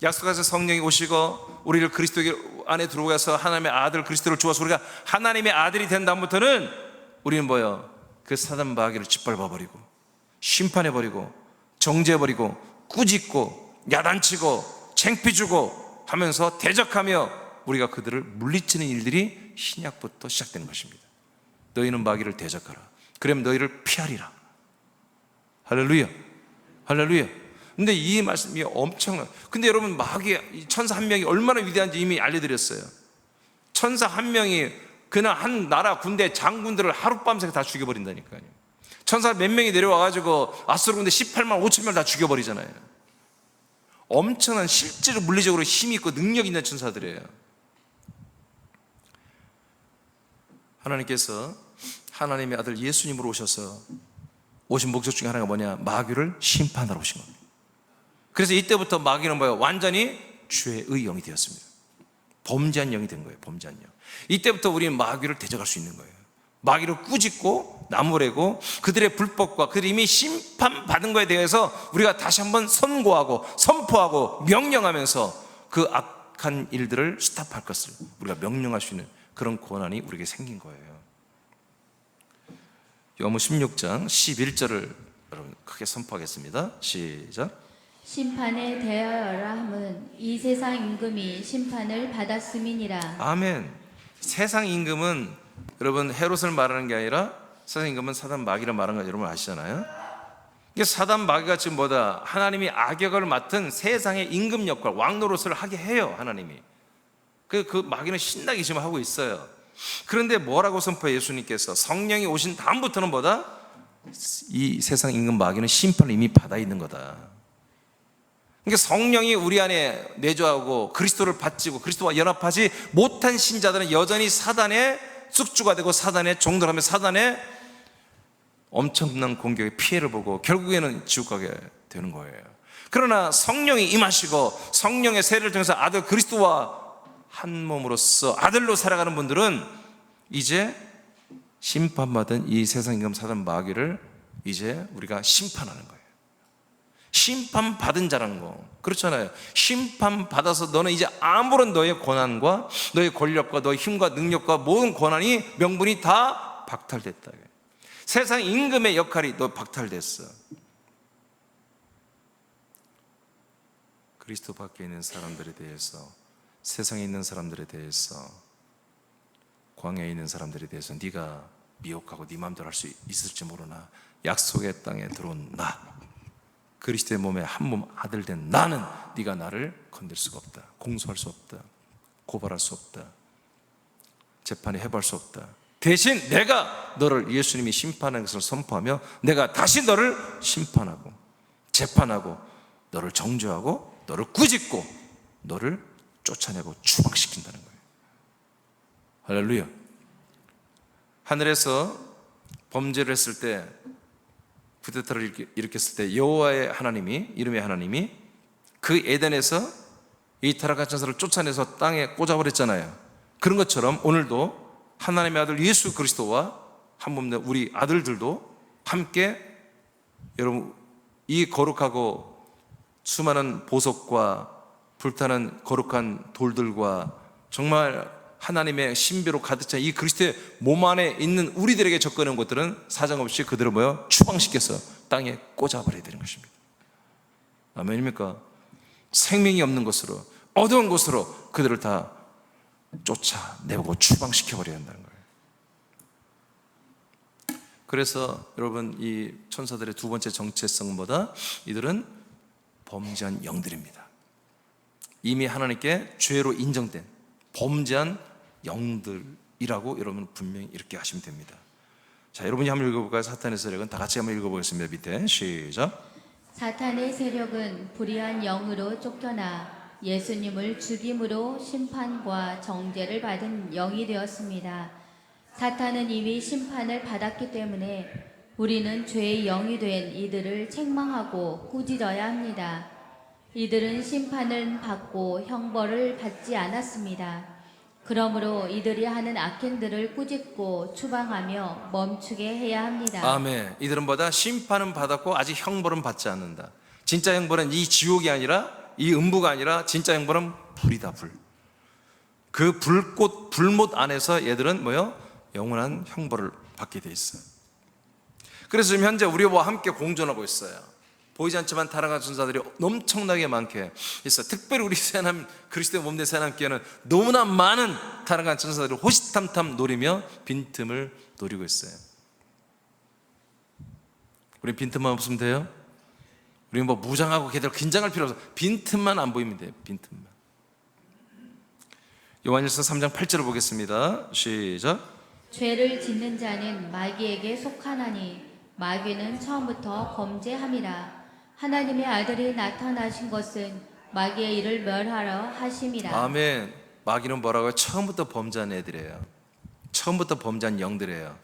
약속하신 성령이 오시고 우리를 그리스도 안에 들어와서 하나님의 아들 그리스도를 주어서 우리가 하나님의 아들이 된 다음부터는 우리는 뭐예요? 그 사단 마귀를 짓밟아버리고 심판해버리고 정죄해버리고 꾸짖고 야단치고 창피주고 하면서 대적하며 우리가 그들을 물리치는 일들이 신약부터 시작되는 것입니다. 너희는 마귀를 대적하라. 그러면 너희를 피하리라. 할렐루야. 할렐루야. 근데 이 말씀이 근데 여러분, 마귀 천사 한 명이 얼마나 위대한지 이미 알려드렸어요. 천사 한 명이 그냥 한 나라 군대 장군들을 하룻밤새 다 죽여버린다니까요. 천사 몇 명이 내려와가지고 아수르 군대 18만 5천 명 다 죽여버리잖아요. 엄청난 실제로 물리적으로 힘이 있고 능력 있는 천사들이에요. 하나님께서 하나님의 아들 예수님으로 오셔서 오신 목적 중에 하나가 뭐냐? 마귀를 심판하러 오신 겁니다. 그래서 이때부터 마귀는 뭐예요? 완전히 죄의 영이 되었습니다. 범죄한 영이 된 거예요. 범죄한 영. 이때부터 우리는 마귀를 대적할 수 있는 거예요. 마귀를 꾸짖고 나무래고 그들의 불법과 그들이 이미 심판받은 것에 대해서 우리가 다시 한번 선고하고 선포하고 명령하면서 그 악한 일들을 스탑할 것을 우리가 명령할 수 있는 그런 권한이 우리에게 생긴 거예요. 요한복음 16장 11절을 여러분 크게 선포하겠습니다. 시작. 심판에 대하여라 함은 이 세상 임금이 심판을 받았음이니라. 아멘. 세상 임금은 여러분 헤롯을 말하는 게 아니라 세상 임금은 사단 마귀를 말하는 거 여러분 아시잖아요. 이게 사단 마귀가 지금 뭐다? 하나님이 악역을 맡은 세상의 임금 역할, 왕 노릇을 하게 해요. 하나님이. 그 마귀는 신나게 지금 하고 있어요. 그런데 뭐라고 선포해? 예수님께서 성령이 오신 다음부터는 뭐다? 이 세상 임금 마귀는 심판을 이미 받아 있는 거다. 그러니까 성령이 우리 안에 내주하고 그리스도를 바치고 그리스도와 연합하지 못한 신자들은 여전히 사단의 숙주가 되고 사단의 종들하며 사단의 엄청난 공격의 피해를 보고 결국에는 지옥 가게 되는 거예요. 그러나 성령이 임하시고 성령의 세례를 통해서 아들 그리스도와 한 몸으로서 아들로 살아가는 분들은 이제 심판받은 이 세상 임금 사단 마귀를 이제 우리가 심판하는 거예요. 심판받은 자라는 거 그렇잖아요. 심판받아서 너는 이제 아무런 너의 권한과 너의 권력과 너의 힘과 능력과 모든 권한이 명분이 다 박탈됐다. 세상 임금의 역할이 너 박탈됐어. 그리스도 밖에 있는 사람들에 대해서, 세상에 있는 사람들에 대해서, 광야에 있는 사람들에 대해서 네가 미혹하고 네 마음대로 할 수 있을지 모르나 약속의 땅에 들어온 나, 그리스도의 몸에 한 몸 아들 된 나는 네가 나를 건들 수가 없다. 공소할 수 없다. 고발할 수 없다. 재판에 해부할 수 없다. 대신 내가 너를 예수님이 심판하는 것을 선포하며 내가 다시 너를 심판하고 재판하고 너를 정죄하고 너를 꾸짖고 너를 쫓아내고 추방시킨다는 거예요. 할렐루야. 하늘에서 범죄를 했을 때, 쿠데타를 일으켰을 때 여호와의 하나님이, 이름의 하나님이 그 에덴에서 이 타락한 천사를 쫓아내서 땅에 꽂아버렸잖아요. 그런 것처럼 오늘도 하나님의 아들 예수 그리스도와 한 몸 된 우리 아들들도 함께 여러분 이 거룩하고 수많은 보석과 불타는 거룩한 돌들과 정말 하나님의 신비로 가득 찬 이 그리스도의 몸 안에 있는 우리들에게 접근하는 것들은 사정없이 그대로 모여 추방시켜서 땅에 꽂아버려야 되는 것입니다. 아멘입니까? 생명이 없는 곳으로, 어두운 곳으로 그들을 다 쫓아내고 추방시켜버려야 한다는 거예요. 그래서 여러분 이 천사들의 두 번째 정체성은 뭐다? 이들은 범죄한 영들입니다. 이미 하나님께 죄로 인정된 범죄한 영들이라고 여러분 분명히 이렇게 하시면 됩니다. 자, 여러분이 한번 읽어볼까요? 사탄의 세력은 다 같이 한번 읽어보겠습니다. 밑에 시작. 사탄의 세력은 불의한 영으로 쫓겨나 예수님을 죽임으로 심판과 정죄를 받은 영이 되었습니다. 사탄은 이미 심판을 받았기 때문에 우리는 죄의 영이 된 이들을 책망하고 꾸짖어야 합니다. 이들은 심판을 받고 형벌을 받지 않았습니다. 그러므로 이들이 하는 악행들을 꾸짖고 추방하며 멈추게 해야 합니다. 아멘. 이들은 뭐다? 심판은 받았고 아직 형벌은 받지 않는다. 진짜 형벌은 이 지옥이 아니라 이 음부가 아니라 진짜 형벌은 불이다. 불. 그 불꽃 불못 안에서 얘들은 뭐요? 영원한 형벌을 받게 돼 있어요. 그래서 지금 현재 우리와 함께 공존하고 있어요. 보이지 않지만 타락한 천사들이 엄청나게 많게 있어요. 특별히 우리 새하나님 그리스도의 몸된 새하나님께는 너무나 많은 타락한 천사들이 호시탐탐 노리며 빈틈을 노리고 있어요. 우리 빈틈만 없으면 돼요? 우리 뭐 무장하고 걔들 긴장할 필요 없어. 빈틈만 안 보이면 돼요. 빈틈만. 요한일서 3장 8절을 보겠습니다. 시작. 죄를 짓는 자는 마귀에게 속하나니 마귀는 처음부터 범죄함이라. 하나님의 아들이 나타나신 것은 마귀의 일을 멸하러 하심이라. 아멘. 마귀는 뭐라고요? 처음부터 범죄한 애들이에요. 처음부터 범죄한 영들이에요.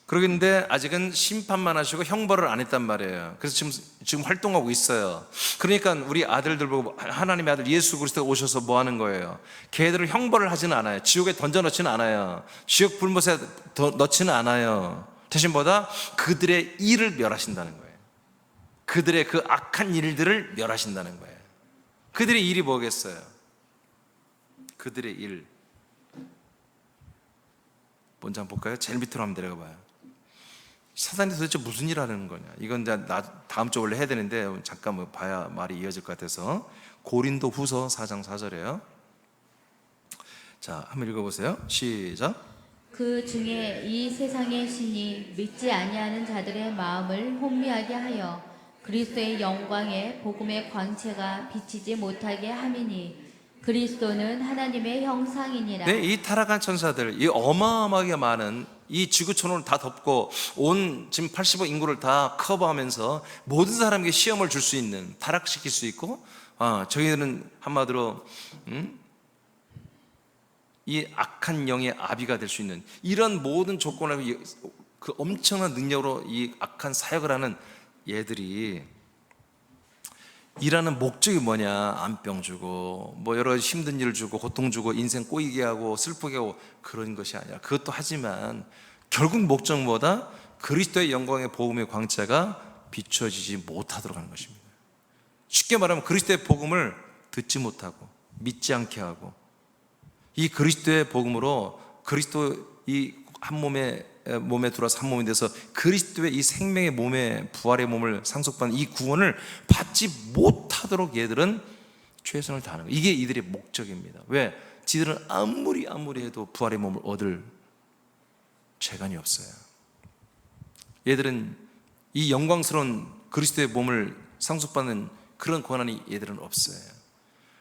그런데 아직은 심판만 하시고 형벌을 안 했단 말이에요. 그래서 지금 활동하고 있어요. 그러니까 우리 아들들 보고 하나님의 아들 예수 그리스도가 오셔서 뭐 하는 거예요? 걔들을 형벌을 하지는 않아요. 지옥에 던져 넣지는 않아요. 지옥 불못에 넣지는 않아요. 대신 뭐다? 그들의 일을 멸하신다는 거예요. 그들의 그 악한 일들을 멸하신다는 거예요. 그들의 일이 뭐겠어요? 그들의 일 먼저 한번 볼까요? 제일 밑으로 한번 내려가 봐요. 사단이 도대체 무슨 일 하는 거냐? 이건 이제 다음 주 원래 해야 되는데 잠깐 뭐 봐야 말이 이어질 것 같아서 고린도 후서 4장 4절이에요. 자, 한번 읽어보세요. 시작. 그 중에 이 세상의 신이 믿지 아니하는 자들의 마음을 혼미하게 하여 그리스도의 영광의 복음의 광채가 비치지 못하게 함이니 그리스도는 하나님의 형상이니라. 네, 이 타락한 천사들, 이 어마어마하게 많은 이 지구촌을 다 덮고 온 지금 80억 인구를 다 커버하면서 모든 사람에게 시험을 줄 수 있는, 타락시킬 수 있고, 저희들은 한마디로 이 악한 영의 아비가 될 수 있는 이런 모든 조건을 그 엄청난 능력으로 이 악한 사역을 하는 얘들이 일하는 목적이 뭐냐? 암병 주고 뭐 여러 가지 힘든 일을 주고 고통 주고 인생 꼬이게 하고 슬프게 하고 그런 것이 아니라, 그것도 하지만 결국 목적 뭐다? 그리스도의 영광의 복음의 광채가 비춰지지 못하도록 하는 것입니다. 쉽게 말하면 그리스도의 복음을 듣지 못하고 믿지 않게 하고, 이 그리스도의 복음으로 그리스도 이 한 몸에 들어와서 한 몸이 돼서 그리스도의 이 생명의 몸에 부활의 몸을 상속받는 이 구원을 받지 못하도록 얘들은 최선을 다하는 거예요. 이게 이들의 목적입니다. 왜? 지들은 아무리 해도 부활의 몸을 얻을 재간이 없어요. 얘들은 이 영광스러운 그리스도의 몸을 상속받는 그런 권한이 얘들은 없어요.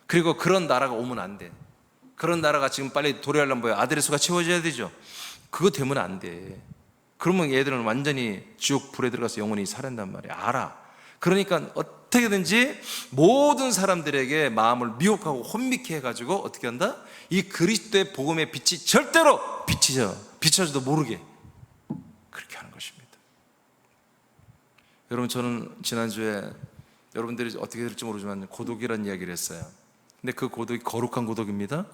그리고 그런 나라가 오면 안 돼. 그런 나라가 지금 빨리 도래하려면 뭐야? 아들의 수가 채워져야 되죠. 그거 되면 안 돼. 그러면 얘들은 완전히 지옥 불에 들어가서 영원히 살아난단 말이야. 알아. 그러니까 어떻게든지 모든 사람들에게 마음을 미혹하고 혼미케 해가지고 어떻게 한다? 이 그리스도의 복음의 빛이 절대로 비춰져도 모르게 그렇게 하는 것입니다. 여러분, 저는 지난주에 여러분들이 어떻게 될지 모르지만 고독이라는 이야기를 했어요. 근데 그 고독이 거룩한 고독입니다.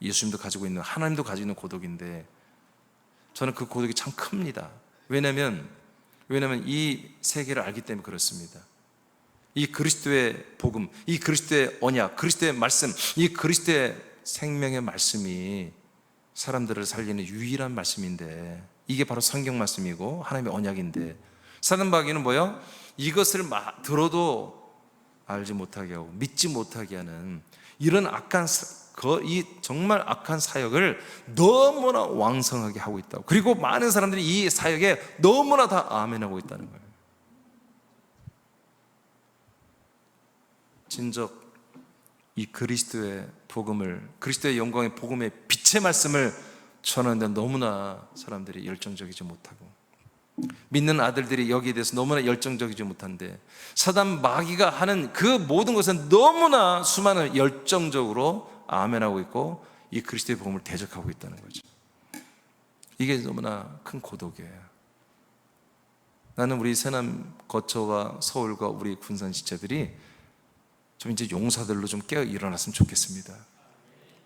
예수님도 가지고 있는, 하나님도 가지고 있는 고독인데, 저는 그 고독이 참 큽니다. 왜냐하면 이 세계를 알기 때문에 그렇습니다. 이 그리스도의 복음, 이 그리스도의 언약, 그리스도의 말씀, 이 그리스도의 생명의 말씀이 사람들을 살리는 유일한 말씀인데, 이게 바로 성경 말씀이고 하나님의 언약인데, 사단마귀는 뭐예요? 이것을 들어도 알지 못하게 하고 믿지 못하게 하는 이런 이 정말 악한 사역을 너무나 왕성하게 하고 있다고. 그리고 많은 사람들이 이 사역에 너무나 다 아멘하고 있다는 거예요. 진적 이 그리스도의 복음을, 그리스도의 영광의 복음의 빛의 말씀을 전하는데 너무나 사람들이 열정적이지 못하고, 믿는 아들들이 여기에 대해서 너무나 열정적이지 못한데, 사단 마귀가 하는 그 모든 것은 너무나 수많은 열정적으로 아멘하고 있고 이 그리스도의 복음을 대적하고 있다는 거죠. 이게 너무나 큰 고독이에요. 나는 우리 세남 거처와 서울과 우리 군산 지체들이 좀 이제 용사들로 좀 깨어 일어났으면 좋겠습니다.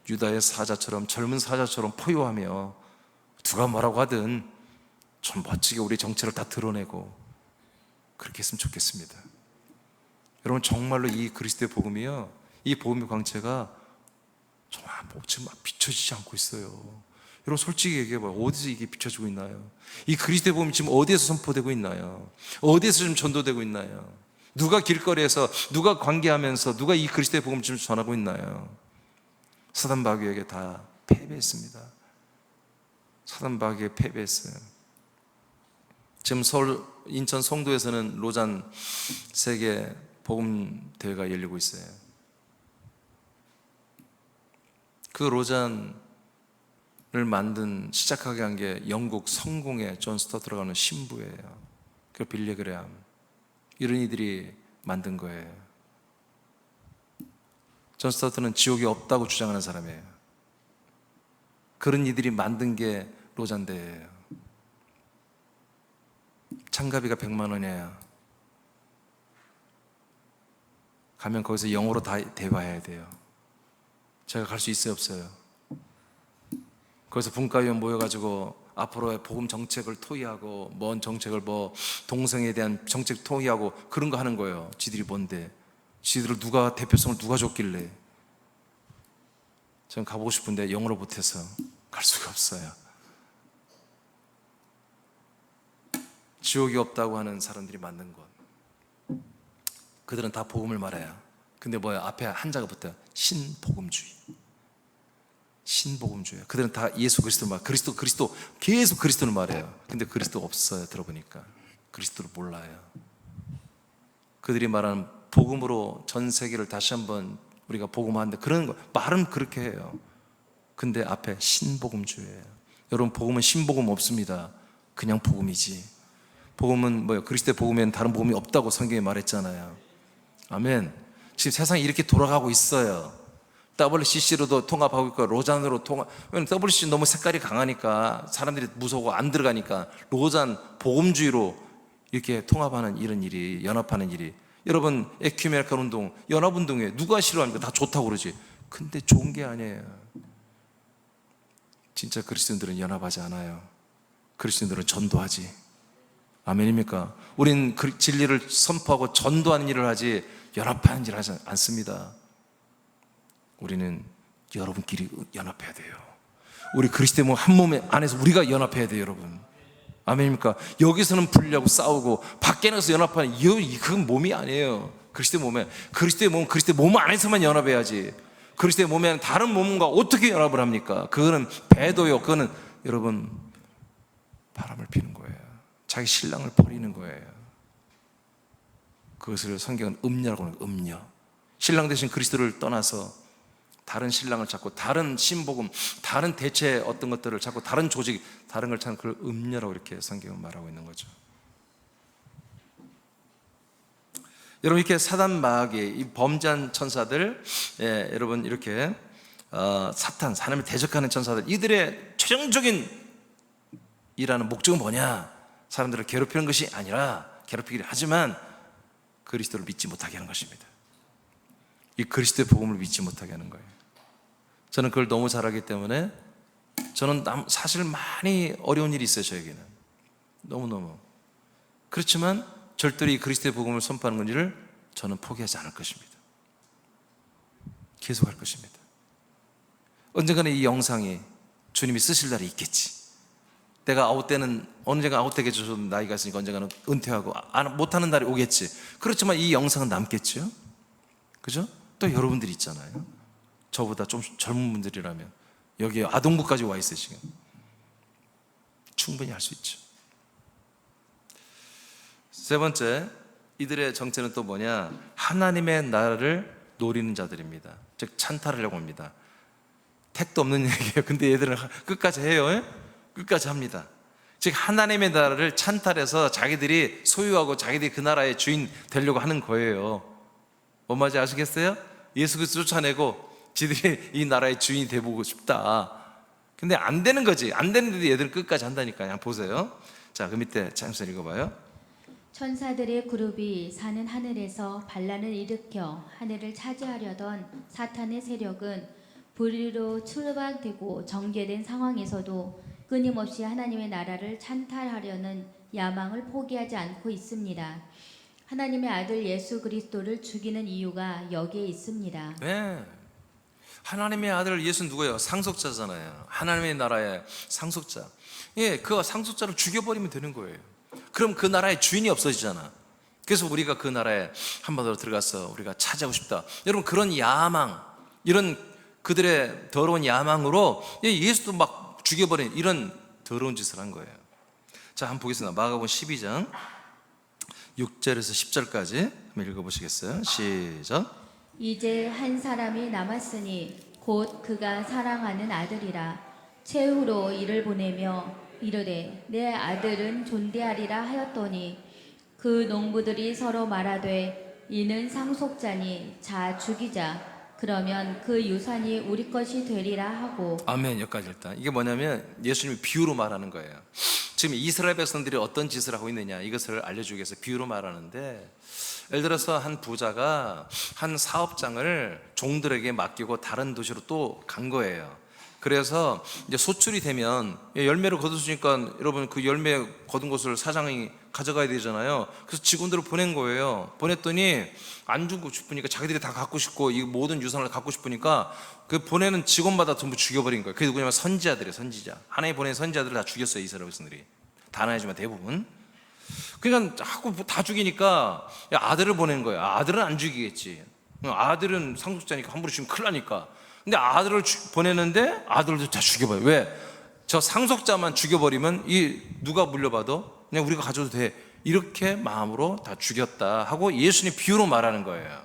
유다의 사자처럼, 젊은 사자처럼 포효하며 누가 뭐라고 하든 좀 멋지게 우리 정체를 다 드러내고 그렇게 했으면 좋겠습니다. 여러분, 정말로 이 그리스도의 복음이요, 이 복음의 광채가 정말 지금 막 비춰지지 않고 있어요. 여러분, 솔직히 얘기해봐요. 어디서 이게 비춰지고 있나요? 이 그리스도의 복음이 지금 어디에서 선포되고 있나요? 어디에서 지금 전도되고 있나요? 누가 길거리에서, 누가 관계하면서, 누가 이 그리스도의 복음을 지금 전하고 있나요? 사단 마귀에게 다 패배했습니다. 사단 마귀에 패배했어요. 지금 서울, 인천 송도에서는 로잔 세계 복음 대회가 열리고 있어요. 그 로잔을 시작하게 한 게 영국 성공의 존 스토트라고 하는 신부예요. 그 빌리 그레함, 이런 이들이 만든 거예요. 존 스토트는 지옥이 없다고 주장하는 사람이에요. 그런 이들이 만든 게 로잔 대회예요. 참가비가 100만 원이에요. 가면 거기서 영어로 다 대화해야 돼요. 제가 갈 수 있어요, 없어요? 거기서 분과위원 모여가지고 앞으로의 복음 정책을 토의하고, 뭔 정책을, 뭐 동성애에 대한 정책 토의하고 그런 거 하는 거예요. 지들이 뭔데? 지들을 대표성을 누가 줬길래? 저는 가보고 싶은데 영어로 못해서 갈 수가 없어요. 지옥이 없다고 하는 사람들이 만든 것, 그들은 다 복음을 말해요. 근데 뭐야? 앞에 한자가 붙어요. 신복음주의. 신복음주의. 그들은 다 예수 그리스도 말, 그리스도 계속 그리스도를 말해요. 근데 그리스도 없어요. 들어보니까 그리스도를 몰라요. 그들이 말하는 복음으로 전 세계를 다시 한번 우리가 복음하는데, 그런 거 말은 그렇게 해요. 근데 앞에 신복음주의예요. 여러분, 복음은 신복음 없습니다. 그냥 복음이지. 복음은 뭐예요? 그리스도의 복음에는 다른 복음이 없다고 성경에 말했잖아요. 아멘. 지금 세상이 이렇게 돌아가고 있어요. WCC로도 통합하고 있고 로잔으로 통합. 왜냐면 WCC 너무 색깔이 강하니까 사람들이 무서워 안 들어가니까 로잔 복음주의로 이렇게 통합하는 이런 일이, 연합하는 일이. 여러분 에큐메니컬 운동, 연합운동에 누가 싫어합니까? 다 좋다고 그러지. 근데 좋은 게 아니에요. 진짜 그리스도인들은 연합하지 않아요. 그리스도인들은 전도하지. 아멘입니까? 우린 진리를 선포하고 전도하는 일을 하지 연합하는 일을 하지 않습니다. 우리는 여러분끼리 연합해야 돼요. 우리 그리스도의 몸 한 몸 안에서 우리가 연합해야 돼요, 여러분. 아멘입니까? 여기서는 분리하고 싸우고 밖에 나가서 연합하는 그건 몸이 아니에요. 그리스도의 몸에, 그리스도의 몸은 그리스도의 몸 안에서만 연합해야지. 그리스도의 몸에 다른 몸과 어떻게 연합을 합니까? 그거는 배도요. 그거는 여러분 바람을 피는 거예요. 자기 신랑을 버리는 거예요. 그것을 성경은 음녀라고 하는 거예요. 음녀. 신랑 대신 그리스도를 떠나서 다른 신랑을 찾고 다른 신복음, 다른 대체 어떤 것들을 찾고 다른 조직, 다른 걸 찾는 그걸 음녀라고 이렇게 성경은 말하고 있는 거죠. 여러분 이렇게 사단 마귀, 이 범죄한 천사들, 여러분 이렇게 사탄, 하나님을 대적하는 천사들, 이들의 최종적인 일하는 목적은 뭐냐? 사람들을 괴롭히는 것이 아니라 괴롭히기를 하지만 그리스도를 믿지 못하게 하는 것입니다. 이 그리스도의 복음을 믿지 못하게 하는 거예요. 저는 그걸 너무 잘하기 때문에 저는 사실 많이 어려운 일이 있어요. 저에게는 너무너무. 그렇지만 절대로 이 그리스도의 복음을 선포하는 건지를 저는 포기하지 않을 것입니다. 계속 할 것입니다. 언젠가는 이 영상이 주님이 쓰실 날이 있겠지. 내가 아웃되는, 언젠가 아웃되게 해줘서 나이가 있으니까 언젠가는 은퇴하고 못하는 날이 오겠지. 그렇지만 이 영상은 남겠죠. 그죠? 또 여러분들이 있잖아요. 저보다 좀 젊은 분들이라면 여기 아동부까지 와 있어요. 지금 충분히 할 수 있죠. 세 번째, 이들의 정체는 또 뭐냐? 하나님의 나라를 노리는 자들입니다. 즉 찬탈하려고 합니다. 택도 없는 얘기예요. 근데 얘들은 끝까지 해요. 끝까지 합니다. 즉 하나님의 나라를 찬탈해서 자기들이 소유하고 자기들이 그 나라의 주인 되려고 하는 거예요. 뭔 말인지 아시겠어요? 예수 그리스도 쫓아내고 지들이 이 나라의 주인이 되보고 싶다. 근데 안 되는 거지. 안 되는데도 얘들은 끝까지 한다니까. 그냥 보세요. 자, 그 밑에 잠시만 읽어봐요. 천사들의 그룹이 사는 하늘에서 반란을 일으켜 하늘을 차지하려던 사탄의 세력은 불의로 추방되고 정죄된 상황에서도 끊임없이 하나님의 나라를 찬탈하려는 야망을 포기하지 않고 있습니다. 하나님의 아들 예수 그리스도를 죽이는 이유가 여기에 있습니다. 네. 하나님의 아들 예수 누구예요? 상속자잖아요. 하나님의 나라의 상속자. 예, 그 상속자를 죽여버리면 되는 거예요. 그럼 그 나라의 주인이 없어지잖아. 그래서 우리가 그 나라에 한 번 더 들어가서 우리가 차지하고 싶다. 여러분 그런 야망, 이런 그들의 더러운 야망으로 예수도 막 죽여버린 이런 더러운 짓을 한 거예요. 자, 한번 보겠습니다. 마가복음 12장 6절에서 10절까지 한번 읽어보시겠어요? 시작. 이제 한 사람이 남았으니 곧 그가 사랑하는 아들이라. 최후로 이를 보내며 이르되 내 아들은 존대하리라 하였더니 그 농부들이 서로 말하되 이는 상속자니 자 죽이자. 그러면 그 유산이 우리 것이 되리라 하고. 아멘. 여기까지 일단 이게 뭐냐면 예수님이 비유로 말하는 거예요. 지금 이스라엘 백성들이 어떤 짓을 하고 있느냐 이것을 알려주기 위해서 비유로 말하는데, 예를 들어서 한 부자가 한 사업장을 종들에게 맡기고 다른 도시로 또 간 거예요. 그래서 이제 소출이 되면 열매를 거두시니까 여러분 그 열매 거둔 것을 사장이 가져가야 되잖아요. 그래서 직원들을 보낸 거예요. 보냈더니 안 주고 싶으니까 자기들이 다 갖고 싶고 이 모든 유산을 갖고 싶으니까 그 보내는 직원마다 전부 죽여버린 거예요. 그게 누구냐면 선지자들이에요. 선지자. 하나님 보낸 선지자들을 다 죽였어요. 이스라엘 백성들이. 다 아니지만 대부분. 그러니까 자꾸 다 죽이니까 아들을 보낸 거예요. 아들은 안 죽이겠지. 아들은 상속자니까 함부로 죽이면 큰일 나니까. 근데 아들을 보내는데 아들도 다 죽여버려요. 왜? 저 상속자만 죽여버리면 이 누가 물려봐도 그냥 우리가 가져도 돼. 이렇게 마음으로 다 죽였다 하고 예수님 비유로 말하는 거예요.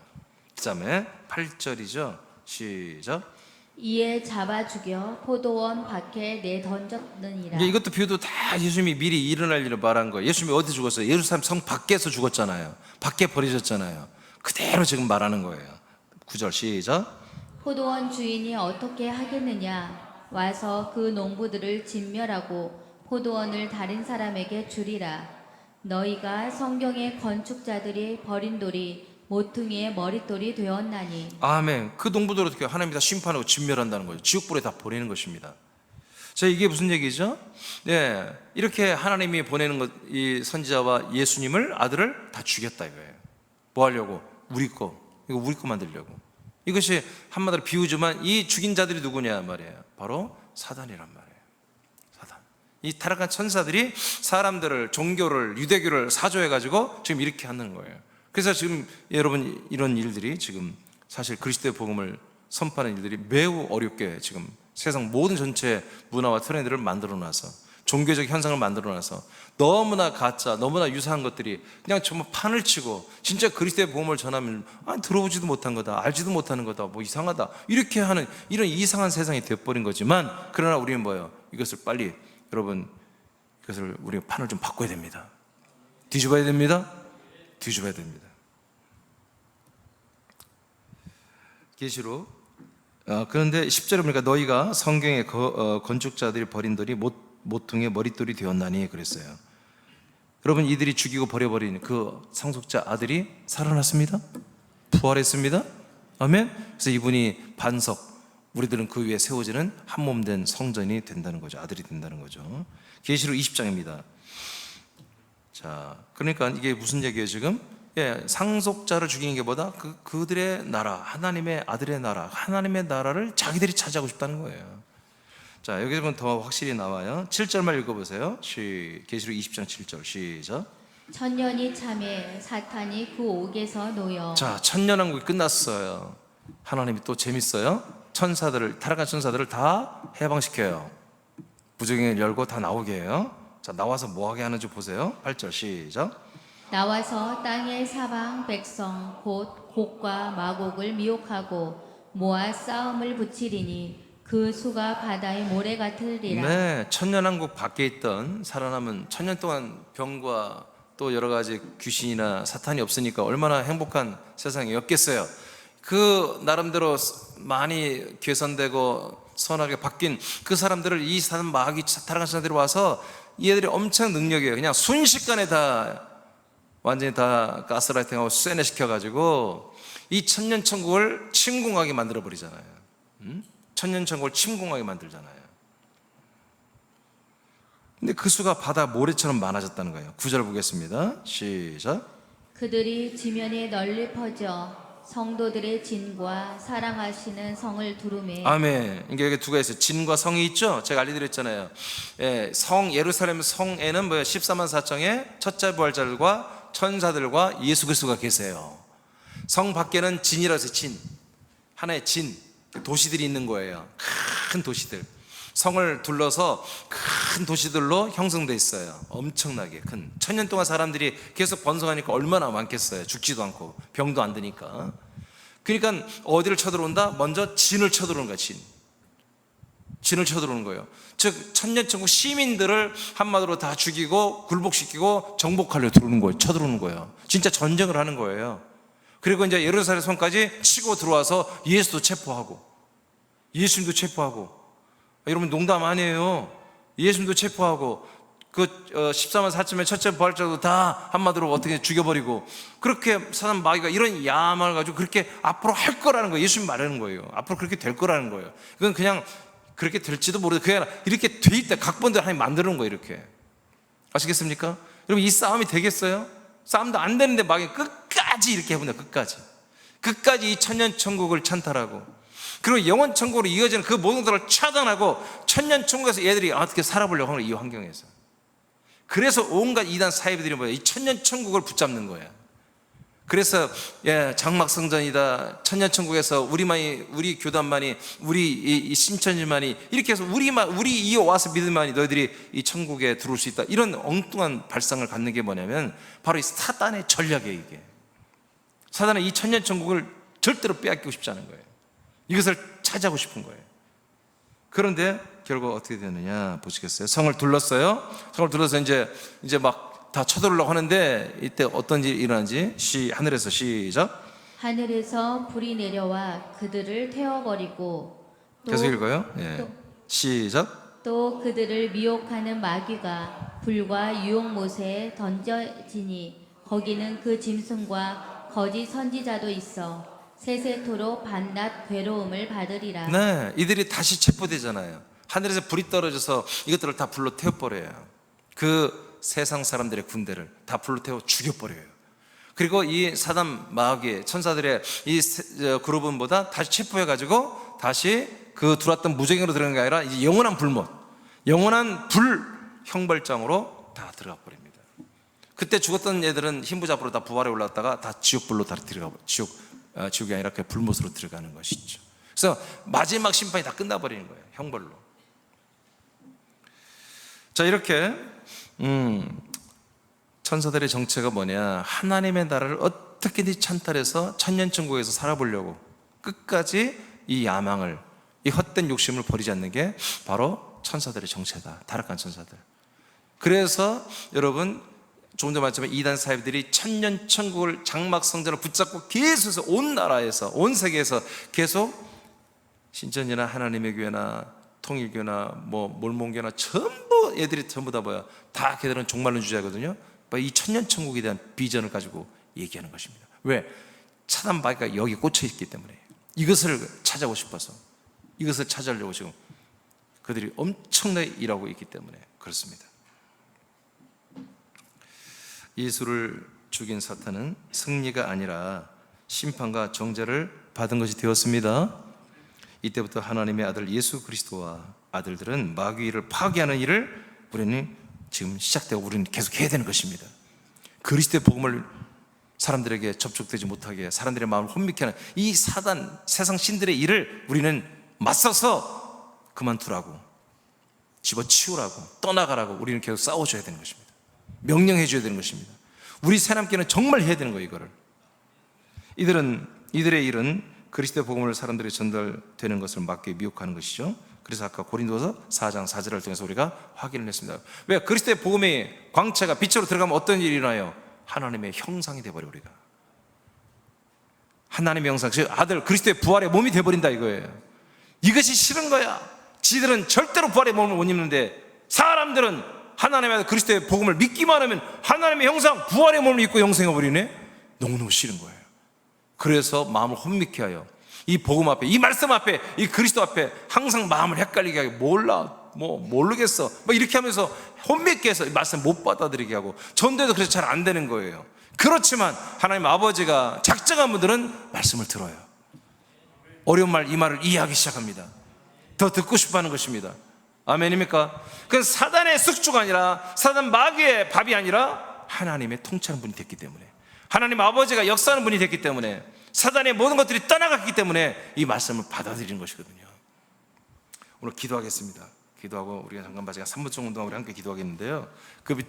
그 다음에 8절이죠. 시작. 이에 잡아 죽여 포도원 밖에 내던졌느니라. 이것도 비유도 다 예수님이 미리 일어날 일을 말한 거예요. 예수님이 어디 죽었어요? 예루살렘 성 밖에서 죽었잖아요. 밖에 버려졌잖아요. 그대로 지금 말하는 거예요. 9절 시작. 포도원 주인이 어떻게 하겠느냐? 와서 그 농부들을 진멸하고 포도원을 다른 사람에게 주리라. 너희가 성경의 건축자들이 버린 돌이 모퉁이의 머릿돌이 되었나니. 아멘. 그 농부들을 어떻게 하나님이 다 심판하고 진멸한다는 거죠. 지옥불에 다 보내는 것입니다. 자, 이게 무슨 얘기죠? 네, 이렇게 하나님이 보내는 것, 이 선지자와 예수님을, 아들을 다 죽였다 이거예요. 뭐 하려고? 이거 우리 거 만들려고. 이것이 한마디로 비유지만 이 죽인 자들이 누구냐 말이에요. 바로 사단이란 말이에요. 사단. 이 타락한 천사들이 사람들을, 종교를, 유대교를 사조해가지고 지금 이렇게 하는 거예요. 그래서 지금 여러분 이런 일들이 지금 사실 그리스도의 복음을 선포하는 일들이 매우 어렵게 지금 세상 모든 전체 문화와 트렌드를 만들어놔서, 종교적 현상을 만들어놔서 너무나 가짜, 너무나 유사한 것들이 그냥 정말 판을 치고 진짜 그리스도의 복음을 전하면 들어보지도 못한 거다, 알지도 못하는 거다, 뭐 이상하다, 이렇게 하는 이런 이상한 세상이 되어버린 거지만, 그러나 우리는 뭐예요? 이것을 빨리, 여러분, 이것을 우리가 판을 좀 바꿔야 됩니다. 뒤집어야 됩니다. 뒤집어야 됩니다. 계시록 그런데 10절에 보니까 너희가 성경의 건축자들이 버린 돌이 모퉁이의 머릿돌이 되었나니 그랬어요. 여러분, 이들이 죽이고 버려버린 그 상속자 아들이 살아났습니다. 부활했습니다. 아멘. 그래서 이분이 반석, 우리들은 그 위에 세워지는 한 몸 된 성전이 된다는 거죠. 아들이 된다는 거죠. 계시록 20장입니다. 자, 그러니까 이게 무슨 얘기예요 지금? 예, 상속자를 죽이는 게 보다 그들의 나라, 하나님의 아들의 나라, 하나님의 나라를 자기들이 차지하고 싶다는 거예요. 자, 여기 보면 더 확실히 나와요. 7절만 읽어보세요. 계시록 20장 7절 시작. 천년이 참에 사탄이 그 옥에서 놓여. 자, 천년왕국이 끝났어요. 하나님이 또 재밌어요. 천사들을, 타락한 천사들을 다 해방시켜요. 무적행을 열고 다 나오게 해요. 자, 나와서 뭐 하게 하는지 보세요. 8절 시작. 나와서 땅의 사방 백성 곧 곡과 마곡을 미혹하고 모아 싸움을 붙이리니 그 수가 바다의 모래 같으리라. 네, 천년왕국 밖에 있던 살아남은, 천년 동안 병과 또 여러 가지 귀신이나 사탄이 없으니까 얼마나 행복한 세상이었겠어요. 그 나름대로 많이 개선되고 선하게 바뀐 그 사람들을 이 사람 마귀 타락한 사람들이 와서 얘들이 엄청 능력이에요. 그냥 순식간에 다 완전히 다 가스라이팅하고 쇠뇌시켜가지고 이 천년천국을 침공하게 만들어버리잖아요. 천년천국을 침공하게 만들잖아요. 근데 그 수가 바다 모래처럼 많아졌다는 거예요. 9절 보겠습니다. 시작. 그들이 지면에 널리 퍼져 성도들의 진과 사랑하시는 성을 두루매. 아멘. 이게 여기 두 가지 있어요. 진과 성이 있죠. 제가 알려드렸잖아요. 예, 성 예루살렘 성에는 뭐예요? 14만 4청의 첫째 부활자들과 천사들과 예수 그리스도가 계세요. 성 밖에는 진이라고 해서 진, 하나의 진, 도시들이 있는 거예요. 큰 도시들, 성을 둘러서 큰 도시들로 형성돼 있어요. 엄청나게 큰. 천년 동안 사람들이 계속 번성하니까 얼마나 많겠어요. 죽지도 않고 병도 안 드니까. 그러니까 어디를 쳐들어온다? 먼저 진을 쳐들어오는 거야. 진을 쳐들어오는 거예요. 즉 천년천국 시민들을 한마디로 다 죽이고 굴복시키고 정복하려 들어오는 거예요. 쳐들어오는 거예요. 진짜 전쟁을 하는 거예요. 그리고 이제 예루살렘 성까지 치고 들어와서 예수도 체포하고 예수님도 체포하고, 여러분 농담 아니에요. 예수님도 체포하고 그 14만 4천의 첫째 부활자도 다 한마디로 어떻게 죽여버리고, 그렇게 사단 마귀가 이런 야망을 가지고 그렇게 앞으로 할 거라는 거예요. 예수님 말하는 거예요. 앞으로 그렇게 될 거라는 거예요. 이건 그냥 그렇게 될지도 모르고 그게 아니라 이렇게 돼 있다. 각본대로 하나님 만드는 거예요. 이렇게. 아시겠습니까? 여러분, 이 싸움이 되겠어요? 싸움도 안 되는데 마귀가 끝까지 이렇게 해본다. 끝까지 이 천년천국을 찬탈하고, 그리고 영원천국으로 이어지는 그 모든 것들을 차단하고 천년천국에서 얘들이 어떻게 살아보려고 하는 거예요. 이 환경에서. 그래서 온갖 이단 사이비들이 뭐예요? 이 천년천국을 붙잡는 거예요. 그래서 장막성전이다, 천년천국에서 우리 교단만이, 우리 이 신천지만이, 이렇게 해서 우리 이 와서 믿으만이 너희들이 이 천국에 들어올 수 있다, 이런 엉뚱한 발상을 갖는 게 뭐냐면 바로 이 사단의 전략이에요. 이게 사단은 이 천년천국을 절대로 빼앗기고 싶지 않은 거예요. 이것을 차지하고 싶은 거예요. 그런데 결국 어떻게 되느냐 보시겠어요? 성을 둘렀어요. 성을 둘러서 이제 막 다 쳐들으려고 하는데, 이때 어떤 일이 일어나는지 하늘에서 시작. 하늘에서 불이 내려와 그들을 태워버리고 계속 읽어요. 예. 또- 시작. 또 그들을 미혹하는 마귀가 불과 유혹못에 던져지니 거기는 그 짐승과 거짓 선지자도 있어 세세토록 밤낮 괴로움을 받으리라. 네, 이들이 다시 체포되잖아요. 하늘에서 불이 떨어져서 이것들을 다 불로 태워버려요. 그 세상 사람들의 군대를 다 불로 태워 죽여버려요. 그리고 이 사단 마귀 천사들의 이 그룹은보다 다시 체포해가지고 다시 그 들어왔던 무적행으로 들어가는 게 아니라 이제 영원한 불못, 영원한 불 형벌장으로 다 들어가 버립니다. 그때 죽었던 애들은 흰부자 앞으로 다 부활해 올랐다가 다 지옥불로 다 들어가, 지옥이 아니라 그 불못으로 들어가는 것이죠. 그래서 마지막 심판이 다 끝나버리는 거예요. 형벌로. 자, 이렇게 천사들의 정체가 뭐냐, 하나님의 나라를 어떻게든 찬탈해서 천년천국에서 살아보려고 끝까지 이 야망을, 이 헛된 욕심을 버리지 않는 게 바로 천사들의 정체다. 타락한 천사들. 그래서 여러분 조금 전 말했지만 이단 사이비들이 천년천국을 장막 성전을 붙잡고 계속해서 온 나라에서, 온 세계에서 계속 신천지나 하나님의 교회나 통일교나 뭐 몰몬교나 전부 애들이 전부 다 뭐야, 다 걔들은 종말론 주자거든요. 이 천년천국에 대한 비전을 가지고 얘기하는 것입니다. 왜? 차단 마귀가 여기 꽂혀 있기 때문에, 이것을 찾아오고 싶어서, 이것을 찾으려고 지금 그들이 엄청나게 일하고 있기 때문에 그렇습니다. 예수를 죽인 사탄은 승리가 아니라 심판과 정죄를 받은 것이 되었습니다. 이때부터 하나님의 아들 예수 그리스도와 아들들은 마귀를 파괴하는 일을 우리는 지금 시작되고 우리는 계속 해야 되는 것입니다. 그리스도의 복음을 사람들에게 접촉되지 못하게, 사람들의 마음을 혼미케 하는 이 사단, 세상 신들의 일을 우리는 맞서서 그만두라고, 집어치우라고, 떠나가라고 우리는 계속 싸워줘야 되는 것입니다. 명령해 줘야 되는 것입니다. 우리 새남교는 정말 해야 되는 거예요. 이거를. 이들의 일은 그리스도의 복음을 사람들이 전달되는 것을 막기 미혹하는 것이죠. 그래서 아까 고린도서 4장 4절을 통해서 우리가 확인을 했습니다. 왜? 그리스도의 복음의 광채가 빛으로 들어가면 어떤 일이 일어나요? 하나님의 형상이 돼버려. 우리가 하나님의 형상, 즉 아들 그리스도의 부활의 몸이 돼버린다 이거예요. 이것이 싫은 거야. 지들은 절대로 부활의 몸을 못 입는데, 사람들은 하나님의 아들 그리스도의 복음을 믿기만 하면 하나님의 형상, 부활의 몸을 입고 영생해버리네. 너무너무 싫은 거예요. 그래서 마음을 혼미케 하여 이 복음 앞에, 이 말씀 앞에, 이 그리스도 앞에 항상 마음을 헷갈리게 하고, 몰라, 뭐 모르겠어, 뭐 이렇게 하면서 혼미케 해서 이 말씀 못 받아들이게 하고, 전도도 그래서 잘 안 되는 거예요. 그렇지만 하나님 아버지가 작정한 분들은 말씀을 들어요. 어려운 말, 이 말을 이해하기 시작합니다. 더 듣고 싶어 하는 것입니다. 아멘입니까? 그건 사단의 숙주가 아니라, 사단 마귀의 밥이 아니라 하나님의 통치하는 분이 됐기 때문에, 하나님 아버지가 역사하는 분이 됐기 때문에, 사단의 모든 것들이 떠나갔기 때문에 이 말씀을 받아들이는 것이거든요. 오늘 기도하겠습니다. 기도하고 우리가 잠깐 3분 정도 우리 함께 기도하겠는데요. 그 밑에